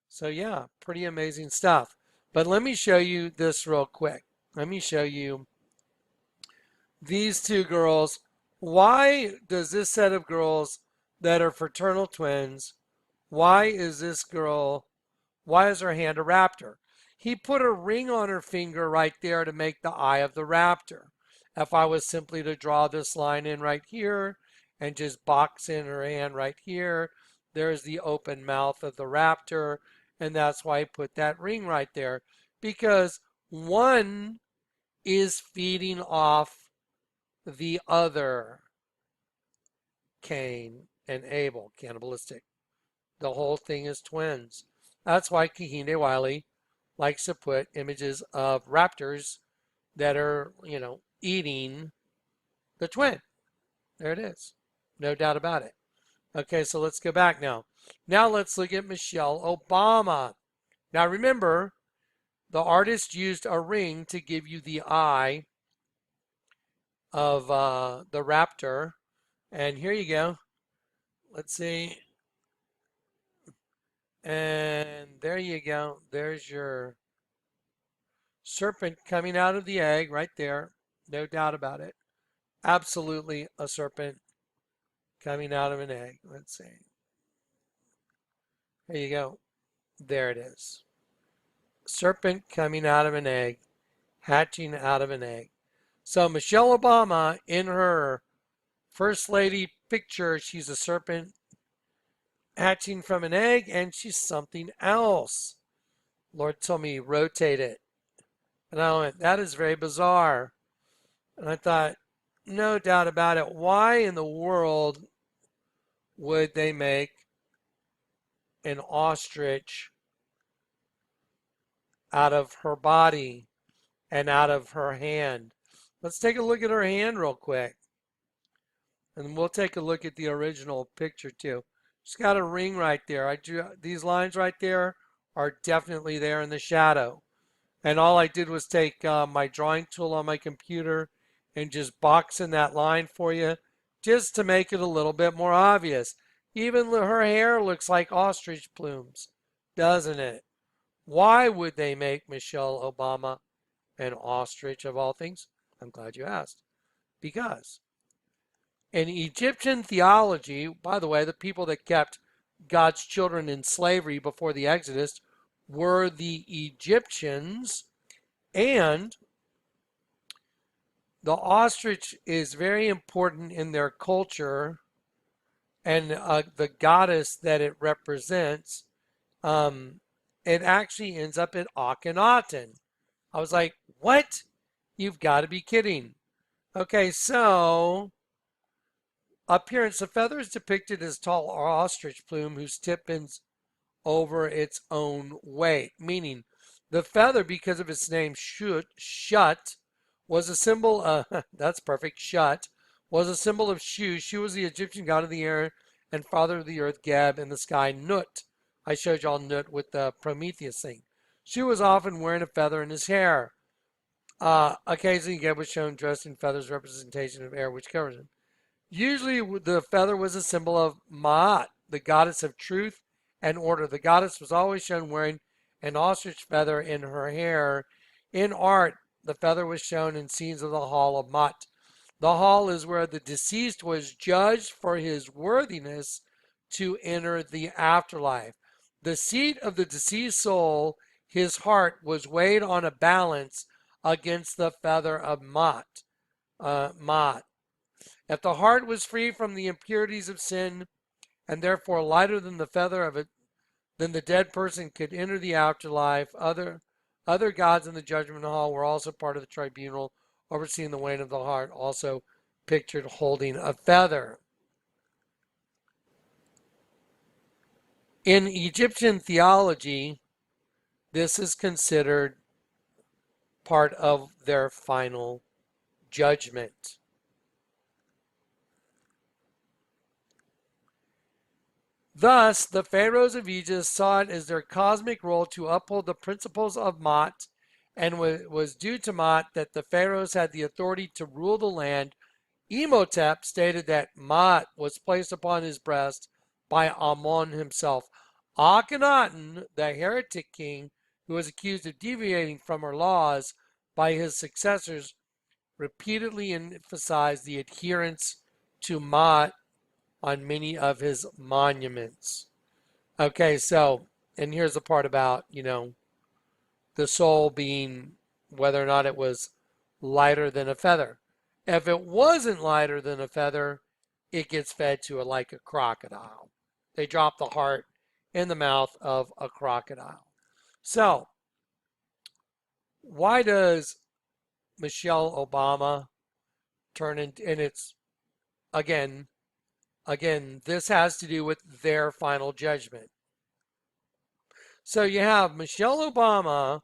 So yeah, pretty amazing stuff. But let me show you this real quick. Let me show you these two girls. Why does this set of girls that are fraternal twins, why is her hand a raptor? He put a ring on her finger right there to make the eye of the raptor. If I was simply to draw this line in right here and just box in her hand right here, there's the open mouth of the raptor, and that's why I put that ring right there, because one is feeding off the other. Cain and Abel, cannibalistic. The whole thing is twins. That's why Kehinde Wiley likes to put images of raptors that are, you know, eating the twin. There it is. No doubt about it. Okay, so let's go back now. Now let's look at Michelle Obama. Now remember, the artist used a ring to give you the eye of the raptor. And here you go. Let's see. And there you go. There's your serpent coming out of the egg right there. No doubt about it. Absolutely a serpent coming out of an egg. Let's see. There you go. There it is. Serpent coming out of an egg, hatching out of an egg. So Michelle Obama, in her First Lady picture, she's a serpent hatching from an egg, and she's something else. Lord told me rotate it. And I went, that is very bizarre. And I thought, no doubt about it. Why in the world would they make an ostrich out of her body and out of her hand? Let's take a look at her hand real quick. And we'll take a look at the original picture too. She's got a ring right there. I drew these lines right there are definitely there in the shadow. And all I did was take my drawing tool on my computer and just box in that line for you just to make it a little bit more obvious. Even her hair looks like ostrich plumes, doesn't it? Why would they make Michelle Obama an ostrich of all things? I'm glad you asked. Because in Egyptian theology, by the way, the people that kept God's children in slavery before the Exodus were the Egyptians, and the ostrich is very important in their culture, and the goddess that it represents, it actually ends up at Akhenaten. I was like, what? You've got to be kidding. Okay, so Appearance. The feather is depicted as tall ostrich plume whose tip bends over its own weight, meaning the feather, because of its name Shut, was a symbol of, that's perfect, Shut, was a symbol of Shu. Shu was the Egyptian god of the air and father of the earth, Geb, and the sky, Nut. I showed y'all Nut with the Prometheus thing. Shu was often wearing a feather in his hair. Occasionally, Geb was shown dressed in feathers, representation of air which covers him. Usually, the feather was a symbol of Ma'at, the goddess of truth and order. The goddess was always shown wearing an ostrich feather in her hair. In art, the feather was shown in scenes of the Hall of Ma'at. The hall is where the deceased was judged for his worthiness to enter the afterlife. The seat of the deceased soul, his heart, was weighed on a balance against the feather of Ma'at. If the heart was free from the impurities of sin and therefore lighter than the feather of it, then the dead person could enter the afterlife. Other gods in the judgment hall were also part of the tribunal, overseeing the weighing of the heart, also pictured holding a feather. In Egyptian theology, this is considered part of their final judgment. Thus, the pharaohs of Egypt saw it as their cosmic role to uphold the principles of Ma'at, and was due to Ma'at that the pharaohs had the authority to rule the land. Imhotep stated that Ma'at was placed upon his breast by Amon himself. Akhenaten, the heretic king, who was accused of deviating from her laws by his successors, repeatedly emphasized the adherence to Ma'at on many of his monuments. Okay, so, and here's the part about, the soul being whether or not it was lighter than a feather. If it wasn't lighter than a feather, it gets fed to like a crocodile. They drop the heart in the mouth of a crocodile. So, why does Michelle Obama turn into, and it's, again, this has to do with their final judgment. So you have Michelle Obama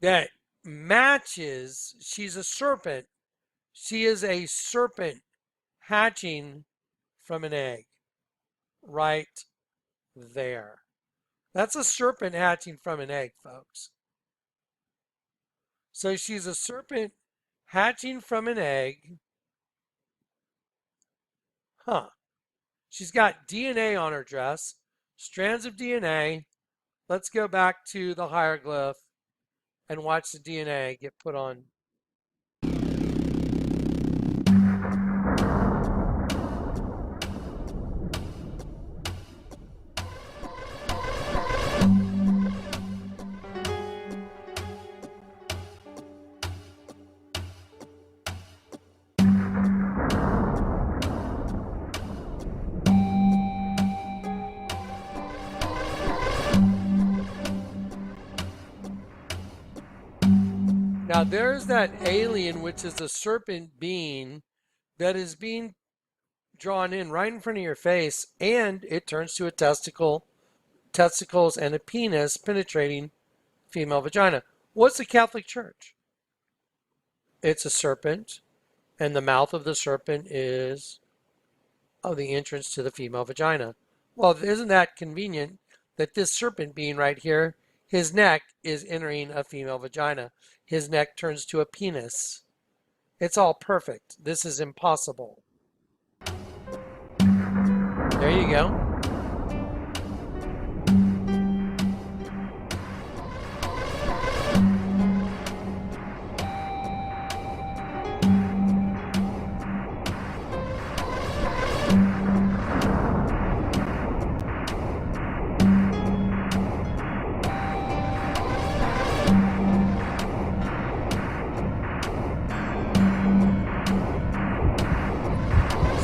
that matches, she's a serpent. She is a serpent hatching from an egg right there. That's a serpent hatching from an egg, folks. So she's a serpent hatching from an egg. She's got DNA on her dress, strands of DNA. Let's go back to the hieroglyph and watch the DNA get put on. Now there's that alien, which is a serpent being that is being drawn in right in front of your face, and it turns to a testicles and a penis penetrating female vagina. What's the Catholic Church? It's a serpent, and the mouth of the serpent is the entrance to the female vagina. Well, isn't that convenient that this serpent being right here, his neck is entering a female vagina. His neck turns to a penis. It's all perfect. This is impossible. There you go.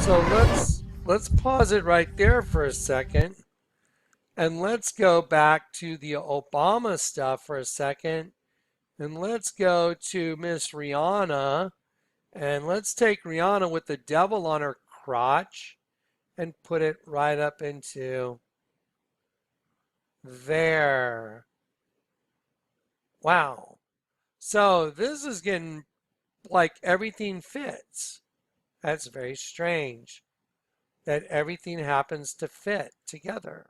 So let's pause it right there for a second, and let's go back to the Obama stuff for a second, and let's go to Miss Rihanna And let's take Rihanna with the devil on her crotch and put it right up into there. Wow. So this is getting like everything fits. That's very strange that everything happens to fit together.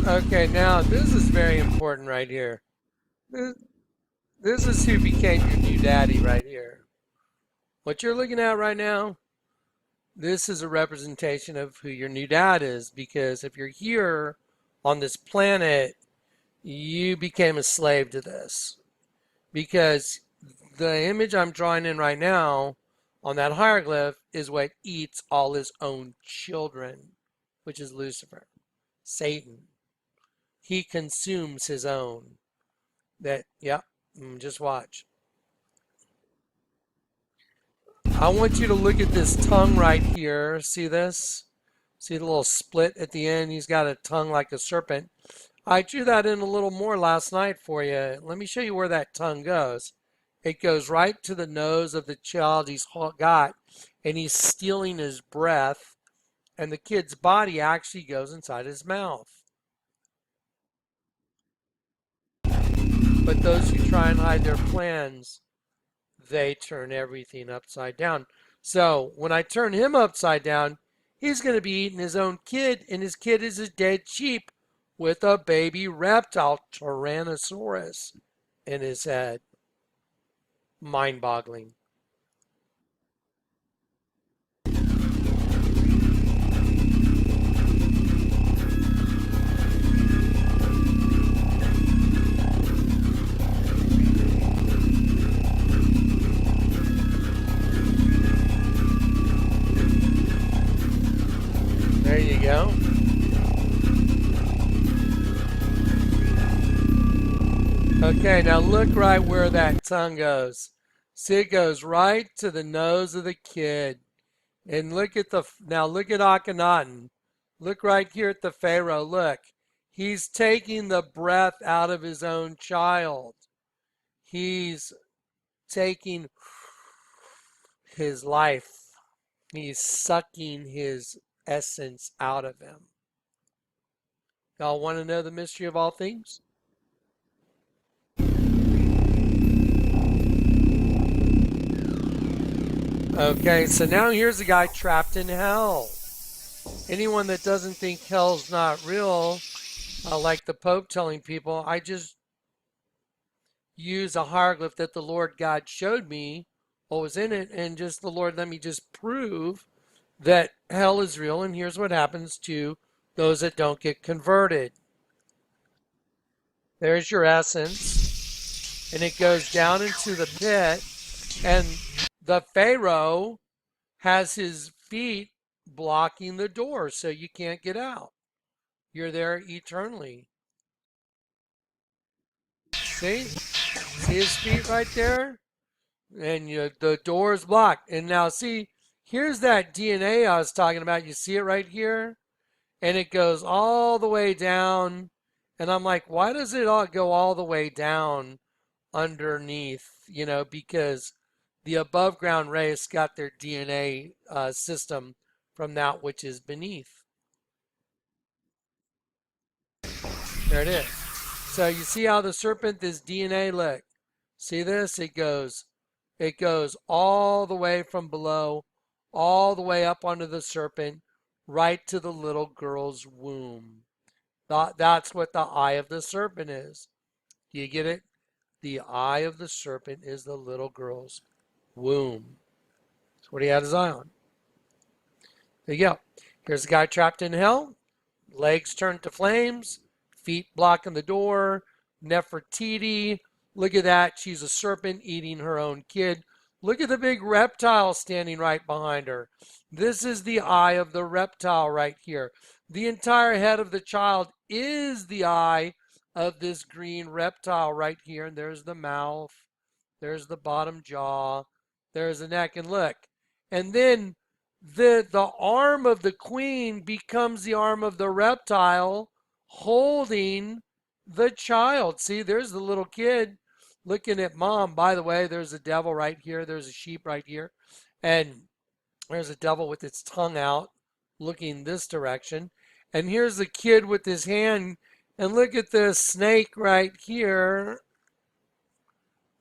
Okay, now this is very important right here. This is who became your new daddy right here. What you're looking at right now, this is a representation of who your new dad is, because if you're here on this planet, you became a slave to this. Because the image I'm drawing in right now on that hieroglyph is what eats all his own children, which is Lucifer, Satan. He consumes his own. Just watch. I want you to look at this tongue right here. See this? See the little split at the end? He's got a tongue like a serpent. I drew that in a little more last night for you. Let me show you where that tongue goes. It goes right to the nose of the child he's got, and he's stealing his breath, and the kid's body actually goes inside his mouth. But those who try and hide their plans, they turn everything upside down. So when I turn him upside down, he's going to be eating his own kid, and his kid is a dead sheep with a baby reptile, Tyrannosaurus, in his head. Mind-boggling. There you go. Okay, now look right where that tongue goes. See, it goes right to the nose of the kid. And look at look at Akhenaten. Look right here at the Pharaoh. Look, he's taking the breath out of his own child. He's taking his life. He's sucking his essence out of him. Y'all want to know the mystery of all things? Okay, so now here's a guy trapped in hell. Anyone that doesn't think hell's not real, like the Pope telling people, I just use a hieroglyph that the Lord God showed me what was in it, and just the Lord let me just prove that hell is real, and here's what happens to those that don't get converted. There's your essence, and it goes down into the pit, and the Pharaoh has his feet blocking the door, so you can't get out. You're there eternally. See? See his feet right there? And the door is blocked. And now see, here's that DNA I was talking about. You see it right here? And it goes all the way down. And I'm like, why does it all go all the way down underneath? Because the above ground race got their DNA system from that which is beneath. There it is. So you see how the serpent, this DNA, look. See this? It goes all the way from below, all the way up onto the serpent, right to the little girl's womb. That's what the eye of the serpent is. Do you get it? The eye of the serpent is the little girl's womb. That's what he had his eye on. There you go. Here's a guy trapped in hell. Legs turned to flames. Feet blocking the door. Nefertiti. Look at that. She's a serpent eating her own kid. Look at the big reptile standing right behind her. This is the eye of the reptile right here. The entire head of the child is the eye of this green reptile right here. And there's the mouth. There's the bottom jaw. There's the neck. And look. And then the arm of the queen becomes the arm of the reptile holding the child. See, there's the little kid looking at mom. By the way, there's a devil right here. There's a sheep right here. And there's a devil with its tongue out looking this direction. And here's the kid with his hand. And look at this snake right here.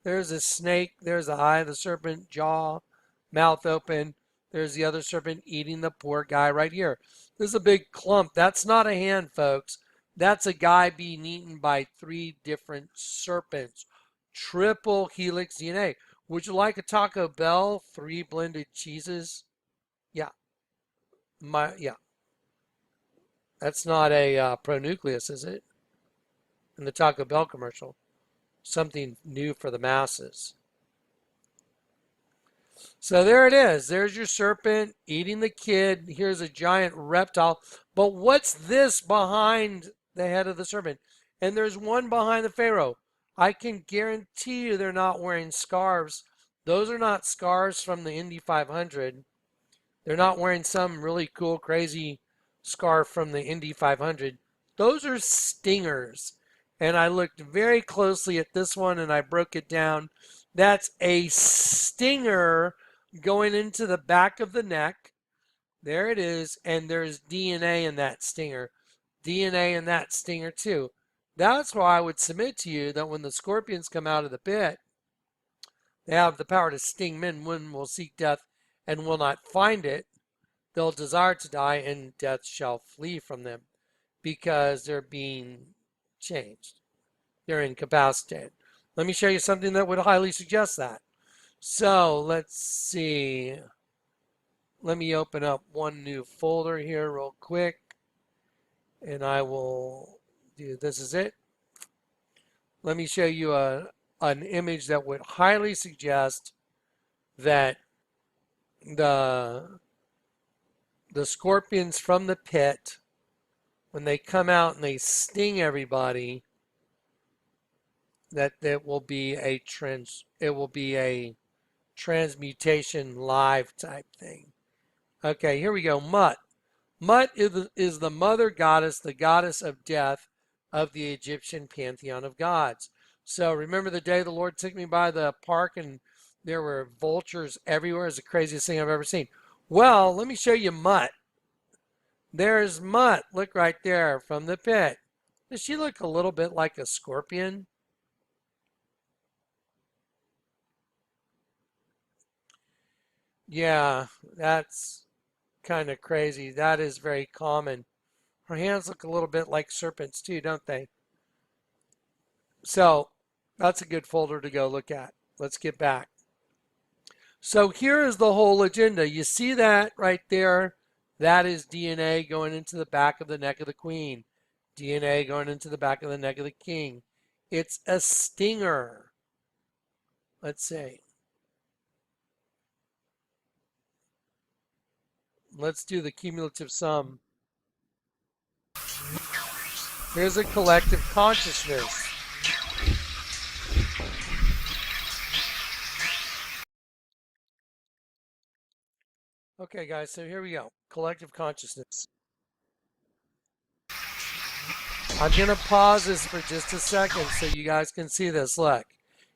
There's a snake. There's the eye of the serpent, jaw, mouth open. There's the other serpent eating the poor guy right here. This is a big clump. That's not a hand, folks. That's a guy being eaten by 3 different serpents. Triple helix DNA. Would you like a Taco Bell? 3 blended cheeses? Yeah. Yeah. That's not a pronucleus, is it? In the Taco Bell commercial. Something new for the masses. So there it is. There's your serpent eating the kid. Here's a giant reptile. But what's this behind the head of the serpent? And there's one behind the pharaoh. I can guarantee you they're not wearing scarves. Those are not scarves from the Indy 500. They're not wearing some really cool, crazy scarf from the Indy 500. Those are stingers. And I looked very closely at this one and I broke it down. That's a stinger going into the back of the neck. There it is. And there's DNA in that stinger. DNA in that stinger too. That's why I would submit to you that when the scorpions come out of the pit, they have the power to sting men. One will seek death and will not find it. They'll desire to die and death shall flee from them because they're being changed. They're incapacitated. Let me show you something that would highly suggest that. So let's see. Let me open up one new folder here real quick. And I will do, this is it. Let me show you an image that would highly suggest that the scorpions from the pit, when they come out and they sting everybody, that it will be a transmutation live type thing. Okay, here we go. Mut. Mut is the mother goddess, the goddess of death of the Egyptian pantheon of gods. So remember the day the Lord took me by the park and there were vultures everywhere? It's the craziest thing I've ever seen. Well, let me show you Mut. There's Mut. Look right there from the pit. Does she look a little bit like a scorpion? Yeah, that's kind of crazy. That is very common. Her hands look a little bit like serpents too, don't they? So that's a good folder to go look at. Let's get back. So here is the whole agenda. You see that right there? That is DNA going into the back of the neck of the queen. DNA going into the back of the neck of the king. It's a stinger. Let's see. Let's do the cumulative sum. Here's a collective consciousness. Okay, guys, so here we go. Collective consciousness. I'm going to pause this for just a second so you guys can see this. Look,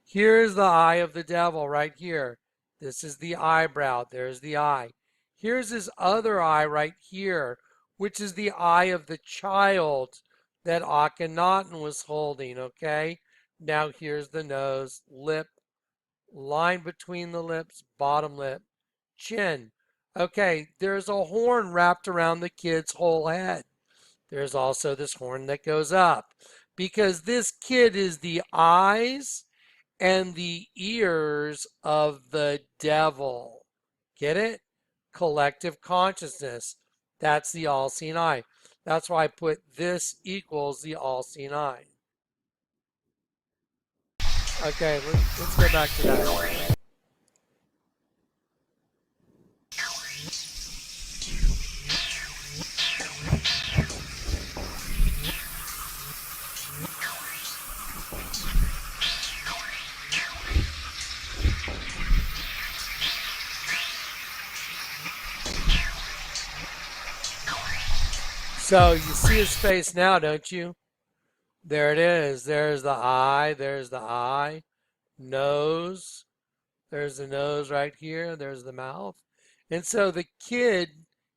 here's the eye of the devil right here. This is the eyebrow. There's the eye. Here's his other eye right here, which is the eye of the child. that Akhenaten was holding, okay? Now here's the nose, lip, line between the lips, bottom lip, chin. Okay, there's a horn wrapped around the kid's whole head. There's also this horn that goes up because this kid is the eyes and the ears of the devil. Get it? Collective consciousness. That's the all-seeing eye. That's why I put this equals the all-seeing eye. Okay, let's go back to that. So you see his face now, don't you? There it is. There's the eye. There's the eye. Nose. There's the nose right here. There's the mouth. And so the kid,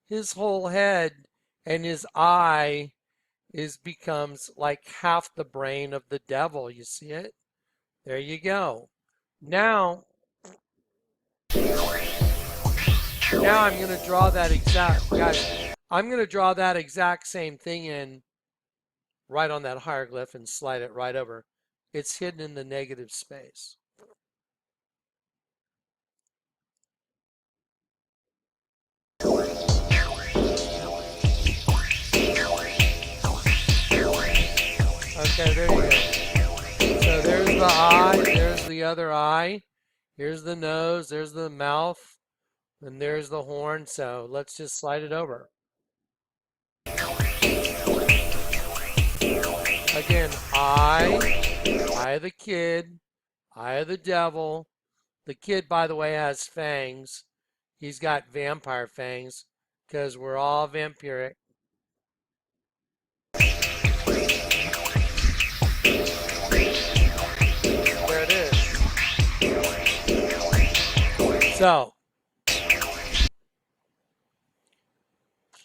his whole head and his eye becomes like half the brain of the devil. You see it? There you go. Now I'm going to draw that exact, guys, I'm going to draw that exact same thing in right on that hieroglyph and slide it right over. It's hidden in the negative space. Okay, there you go. So there's the eye, there's the other eye, here's the nose, there's the mouth, and there's the horn. So let's just slide it over. Again, eye of the kid, eye of the devil. The kid, by the way, has fangs. He's got vampire fangs because we're all vampiric. There it is. So,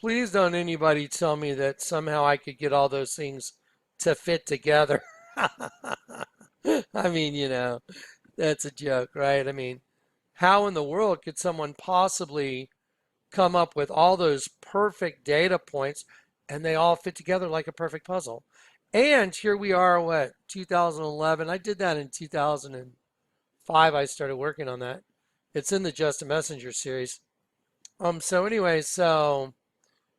please don't anybody tell me that somehow I could get all those things to fit together. I mean, you know, that's a joke, right? I mean, how in the world could someone possibly come up with all those perfect data points and they all fit together like a perfect puzzle? And here we are, what, 2011? I did that in 2005. I started working on that. It's in the Just a Messenger series. So anyway, so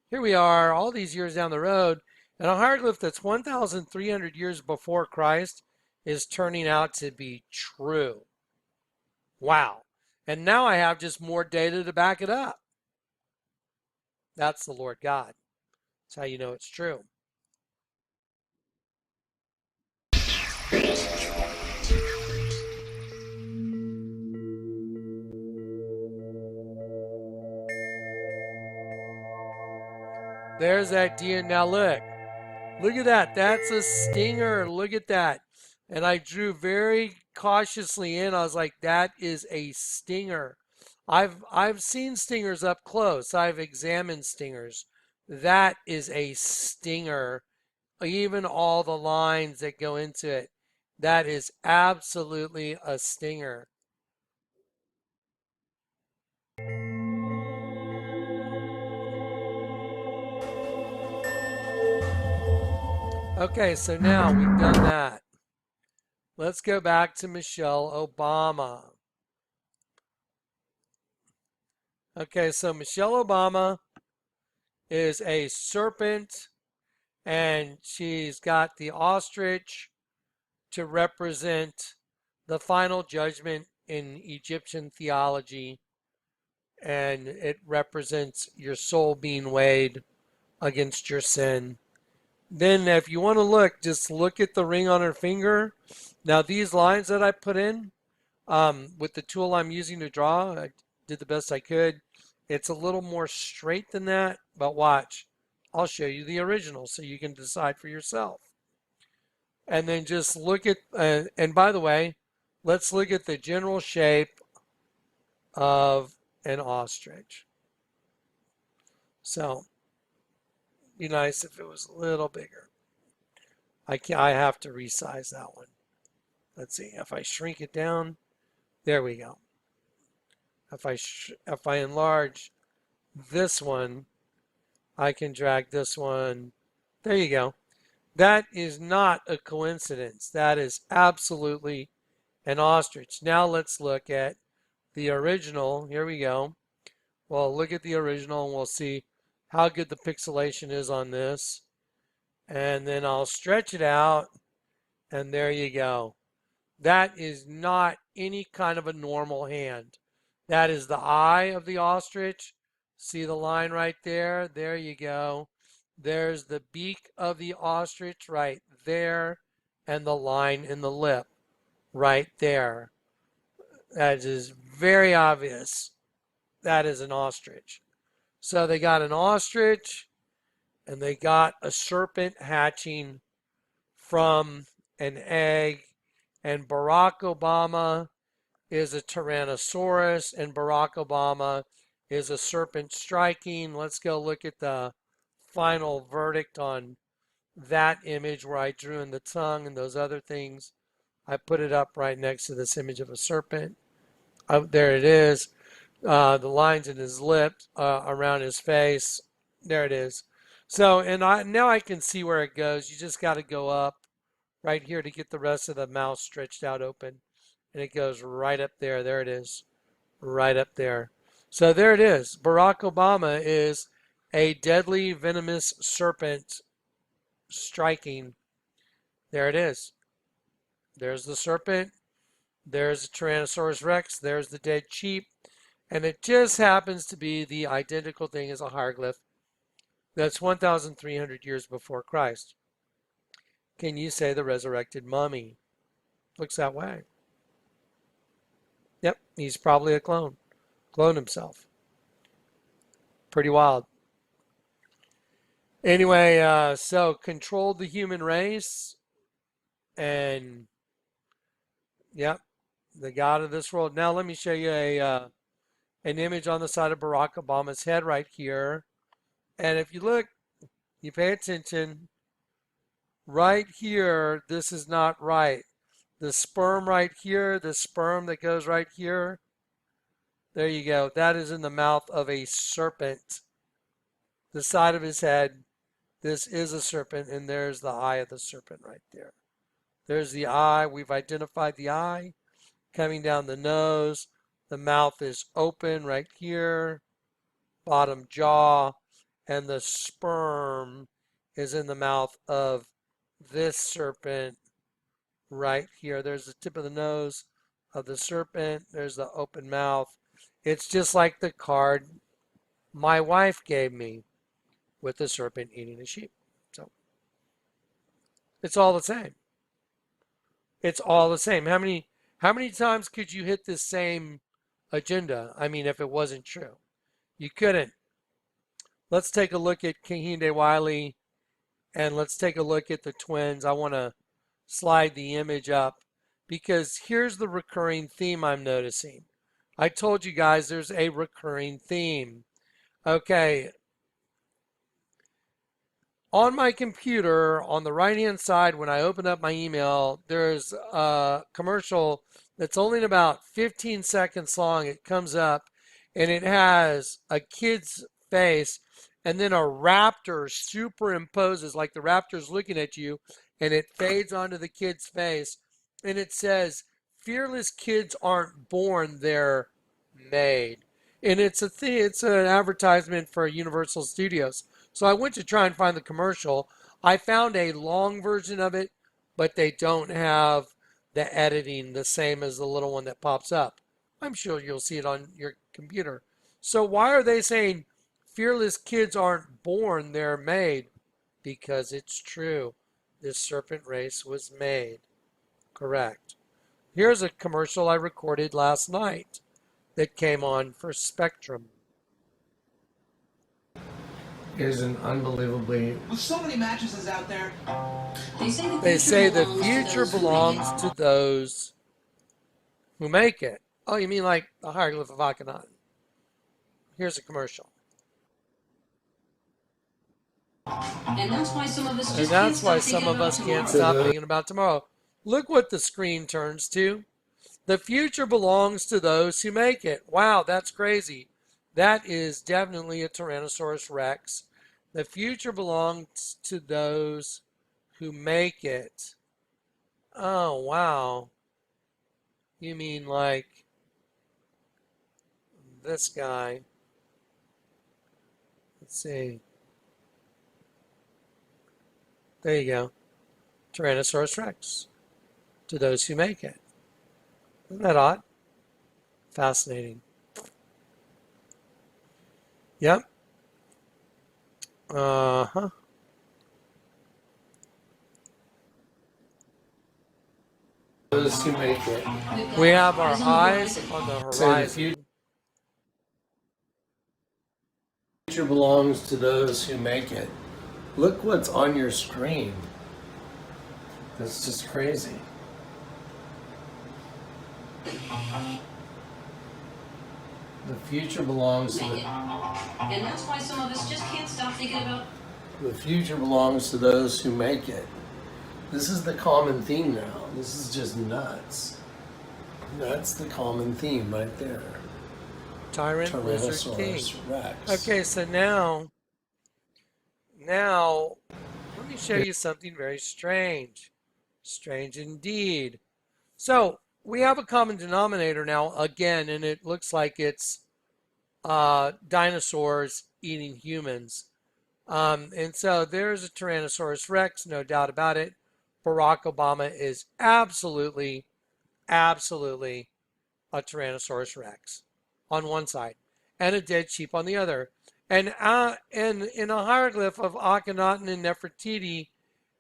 here we are all these years down the road, and a hieroglyph that's 1,300 years before Christ is turning out to be true. Wow. And now I have just more data to back it up. That's the Lord God. That's how you know it's true. There's that deer. Now look at that. That's a stinger. Look at that. And I drew very cautiously in. I was like, that is a stinger. I've seen stingers up close. I've examined stingers. That is a stinger. Even all the lines that go into it. That is absolutely a stinger. Okay, so now we've done that. Let's go back to Michelle Obama. Okay, so Michelle Obama is a serpent, and she's got the ostrich to represent the final judgment in Egyptian theology, and it represents your soul being weighed against your sin. Then if you want to look, just look at the ring on her finger. Now these lines that I put in with the tool I'm using to draw, I did the best I could. It's a little more straight than that, but watch. I'll show you the original so you can decide for yourself. And then just look at, and by the way, let's look at the general shape of an ostrich. So, it'd be nice if it was a little bigger. I have to resize that one. Let's see, if I shrink it down, there we go. If I enlarge this one, I can drag this one. There you go. That is not a coincidence. That is absolutely an ostrich. Now let's look at the original. Here we go. Well, look at the original and we'll see how good the pixelation is on this. And then I'll stretch it out, and there you go. That is not any kind of a normal hand. That is the eye of the ostrich. See the line right there? There you go. There's the beak of the ostrich right there, and the line in the lip right there. That is very obvious. That is an ostrich. So they got an ostrich, and they got a serpent hatching from an egg, and Barack Obama is a Tyrannosaurus, and Barack Obama is a serpent striking. Let's go look at the final verdict on that image where I drew in the tongue and those other things. I put it up right next to this image of a serpent. There it is. The lines in his lips, around his face. There it is. So, now I can see where it goes. You just got to go up right here to get the rest of the mouth stretched out open. And it goes right up there. There it is. Right up there. So there it is. Barack Obama is a deadly venomous serpent striking. There it is. There's the serpent. There's the Tyrannosaurus Rex. There's the dead sheep. And it just happens to be the identical thing as a hieroglyph that's 1,300 years before Christ. Can you say the resurrected mummy? Looks that way. Yep, he's probably a clone. Cloned himself. Pretty wild. Anyway, so controlled the human race. And, yep, the God of this world. Now let me show you an image on the side of Barack Obama's head right here. And if you look, you pay attention, right here, this is not right. The sperm right here, the sperm that goes right here, there you go. That is in the mouth of a serpent. The side of his head, this is a serpent, and there's the eye of the serpent right there. There's the eye. We've identified the eye coming down the nose. The mouth is open right here, bottom jaw, and the sperm is in the mouth of this serpent right here. There's the tip of the nose of the serpent. There's the open mouth. It's just like the card my wife gave me with the serpent eating a sheep. So it's all the same. It's all the same. How many times could you hit this same agenda? I mean, if it wasn't true, you couldn't. Let's take a look at Kehinde Wiley, and let's take a look at the twins. I want to slide the image up because here's the recurring theme I'm noticing. I told you guys there's a recurring theme. Okay. On my computer, on the right-hand side, when I open up my email, there's a commercial that's only about 15 seconds long. It comes up, and it has a kid's face, and then a raptor superimposes, like the raptor's looking at you, and it fades onto the kid's face, and it says, "Fearless kids aren't born, they're made." And it's an advertisement for Universal Studios. So I went to try and find the commercial. I found a long version of it, but they don't have the editing the same as the little one that pops up. I'm sure you'll see it on your computer. So why are they saying fearless kids aren't born, they're made? Because it's true. This serpent race was made. Correct. Here's a commercial I recorded last night that came on for Spectrum. Here's an unbelievably... With so many mattresses out there, They say the future belongs to those who make it. Oh, you mean like the hieroglyph of Akhenaten? Here's a commercial. And that's why some of us And just that's can't why stop some thinking of about us can't tomorrow. stop thinking about tomorrow. Look what the screen turns to. The future belongs to those who make it. Wow, that's crazy. That is definitely a Tyrannosaurus Rex. The future belongs to those who make it. Oh, wow. You mean like this guy? Let's see. There you go. Tyrannosaurus Rex. To those who make it. Isn't that odd? Fascinating. Yep. Uh-huh. Those who make it. We have our eyes on the horizon. The future belongs to those who make it. Look what's on your screen. That's just crazy. The future belongs to the... And that's why some of us just can't stop thinking about... The future belongs to those who make it. This is the common theme now. This is just nuts. That's the common theme right there. Tyrant Lizard King. Rex. Okay, so now, let me show you something very strange. Strange indeed. So, we have a common denominator now, again, and it looks like it's dinosaurs eating humans. And so there's a Tyrannosaurus Rex, no doubt about it. Barack Obama is absolutely a Tyrannosaurus Rex on one side and a dead sheep on the other. And in a hieroglyph of Akhenaten and Nefertiti,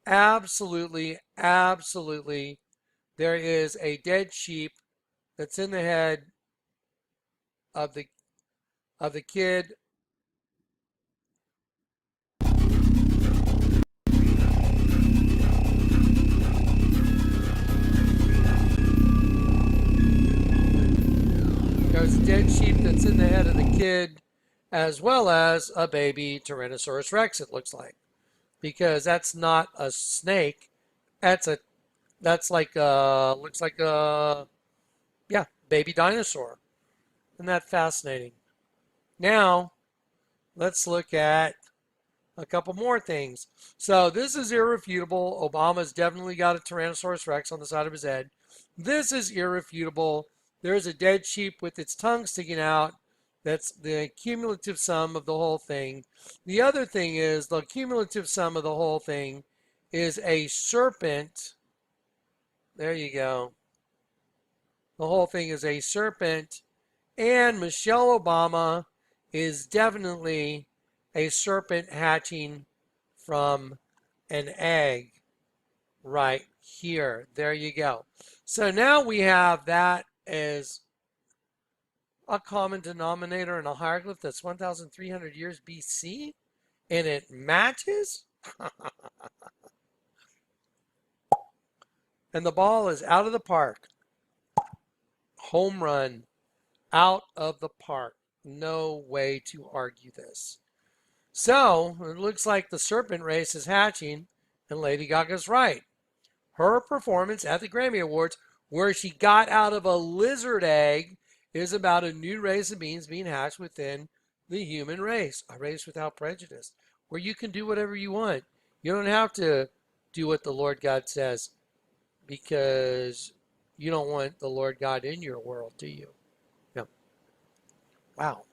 absolutely, there is a dead sheep that's in the head of the kid. There's a dead sheep that's in the head of the kid, as well as a baby Tyrannosaurus Rex, it looks like. Because that's not a snake. That's like looks like a, yeah, baby dinosaur. Isn't that fascinating? Now, let's look at a couple more things. So this is irrefutable. Obama's definitely got a Tyrannosaurus Rex on the side of his head. This is irrefutable. There's a dead sheep with its tongue sticking out. That's the cumulative sum of the whole thing. The other thing is the cumulative sum of the whole thing is a serpent. There you go. The whole thing is a serpent. And Michelle Obama is definitely a serpent hatching from an egg right here. There you go. So now we have that as a common denominator in a hieroglyph that's 1,300 years BC, and it matches. And the ball is out of the park. Home run. Out of the park. No way to argue this. So, it looks like the serpent race is hatching, and Lady Gaga's right. Her performance at the Grammy Awards, where she got out of a lizard egg, is about a new race of beings being hatched within the human race. A race without prejudice, where you can do whatever you want. You don't have to do what the Lord God says, because you don't want the Lord God in your world, do you? No. Wow.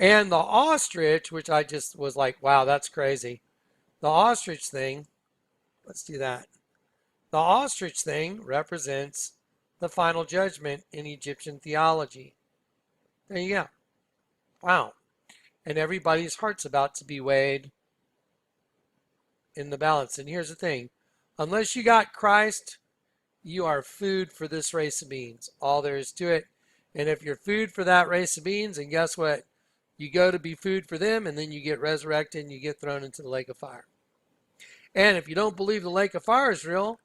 And the ostrich, which I just was like, wow, that's crazy. The ostrich thing, let's do that. The ostrich thing represents the final judgment in Egyptian theology. There you go. Wow. And everybody's heart's about to be weighed in the balance. And here's the thing. Unless you got Christ, you are food for this race of beings. All there is to it. And if you're food for that race of beings, and guess what? You go to be food for them, and then you get resurrected and you get thrown into the lake of fire. And if you don't believe the lake of fire is real,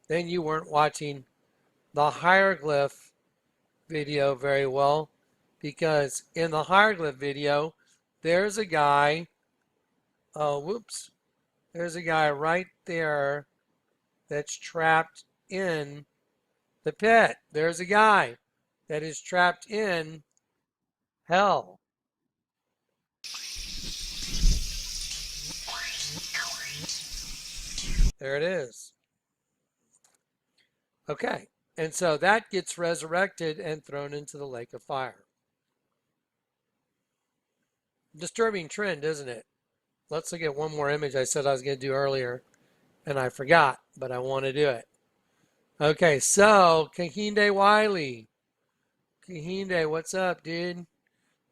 then you weren't watching the hieroglyph video very well, because in the hieroglyph video, there's a guy Oh, whoops. There's a guy right there that's trapped in the pit. There's a guy that is trapped in hell. There it is. Okay. And so that gets resurrected and thrown into the lake of fire. Disturbing trend, isn't it? Let's look at one more image I said I was going to do earlier, and I forgot, but I want to do it. Okay, so Kahinde Wiley. Kahinde, what's up, dude?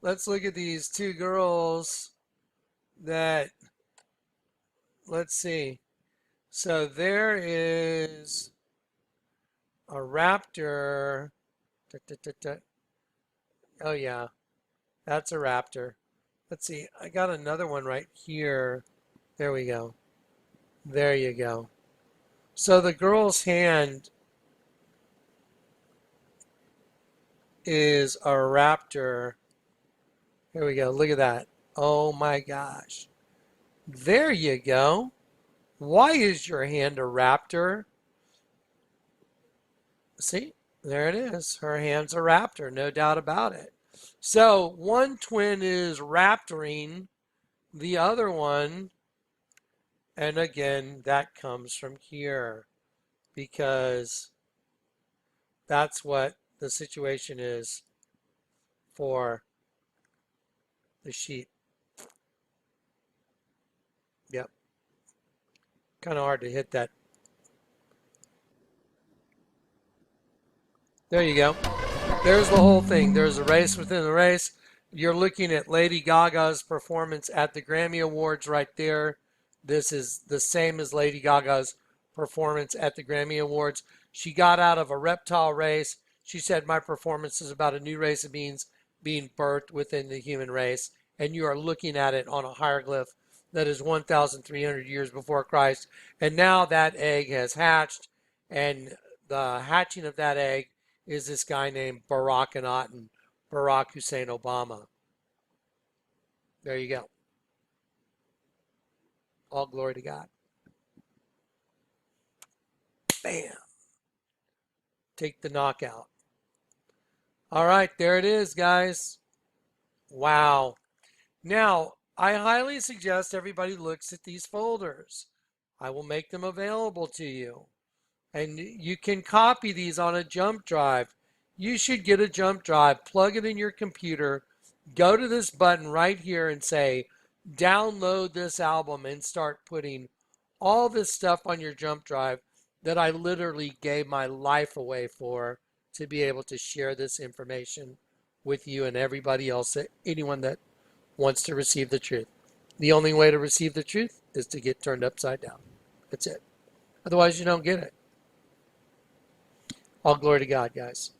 Let's look at these two girls that, let's see. So there is a raptor. Oh, yeah, that's a raptor. Let's see, I got another one right here. There we go. There you go. So the girl's hand is a raptor. Here we go. Look at that. Oh my gosh. There you go. Why is your hand a raptor? See, there it is. Her hand's a raptor, no doubt about it. So one twin is raptoring the other one. And again, that comes from here because that's what the situation is for the sheep. Yep. Kind of hard to hit that. There you go. There's the whole thing. There's a race within the race. You're looking at Lady Gaga's performance at the Grammy Awards right there. This is the same as Lady Gaga's performance at the Grammy Awards. She got out of a reptile race. She said, my performance is about a new race of beings being birthed within the human race. And you are looking at it on a hieroglyph that is 1,300 years before Christ. And now that egg has hatched. And the hatching of that egg is this guy named Barack Anaton, Barack Hussein Obama. There you go. All glory to God. Bam. Take the knockout. All right, there it is, guys. Wow. Now, I highly suggest everybody looks at these folders. I will make them available to you. And you can copy these on a jump drive. You should get a jump drive, plug it in your computer, go to this button right here and say, download this album, and start putting all this stuff on your jump drive that I literally gave my life away for to be able to share this information with you and everybody else, anyone that wants to receive the truth. The only way to receive the truth is to get turned upside down. That's it. Otherwise, you don't get it. All glory to God, guys.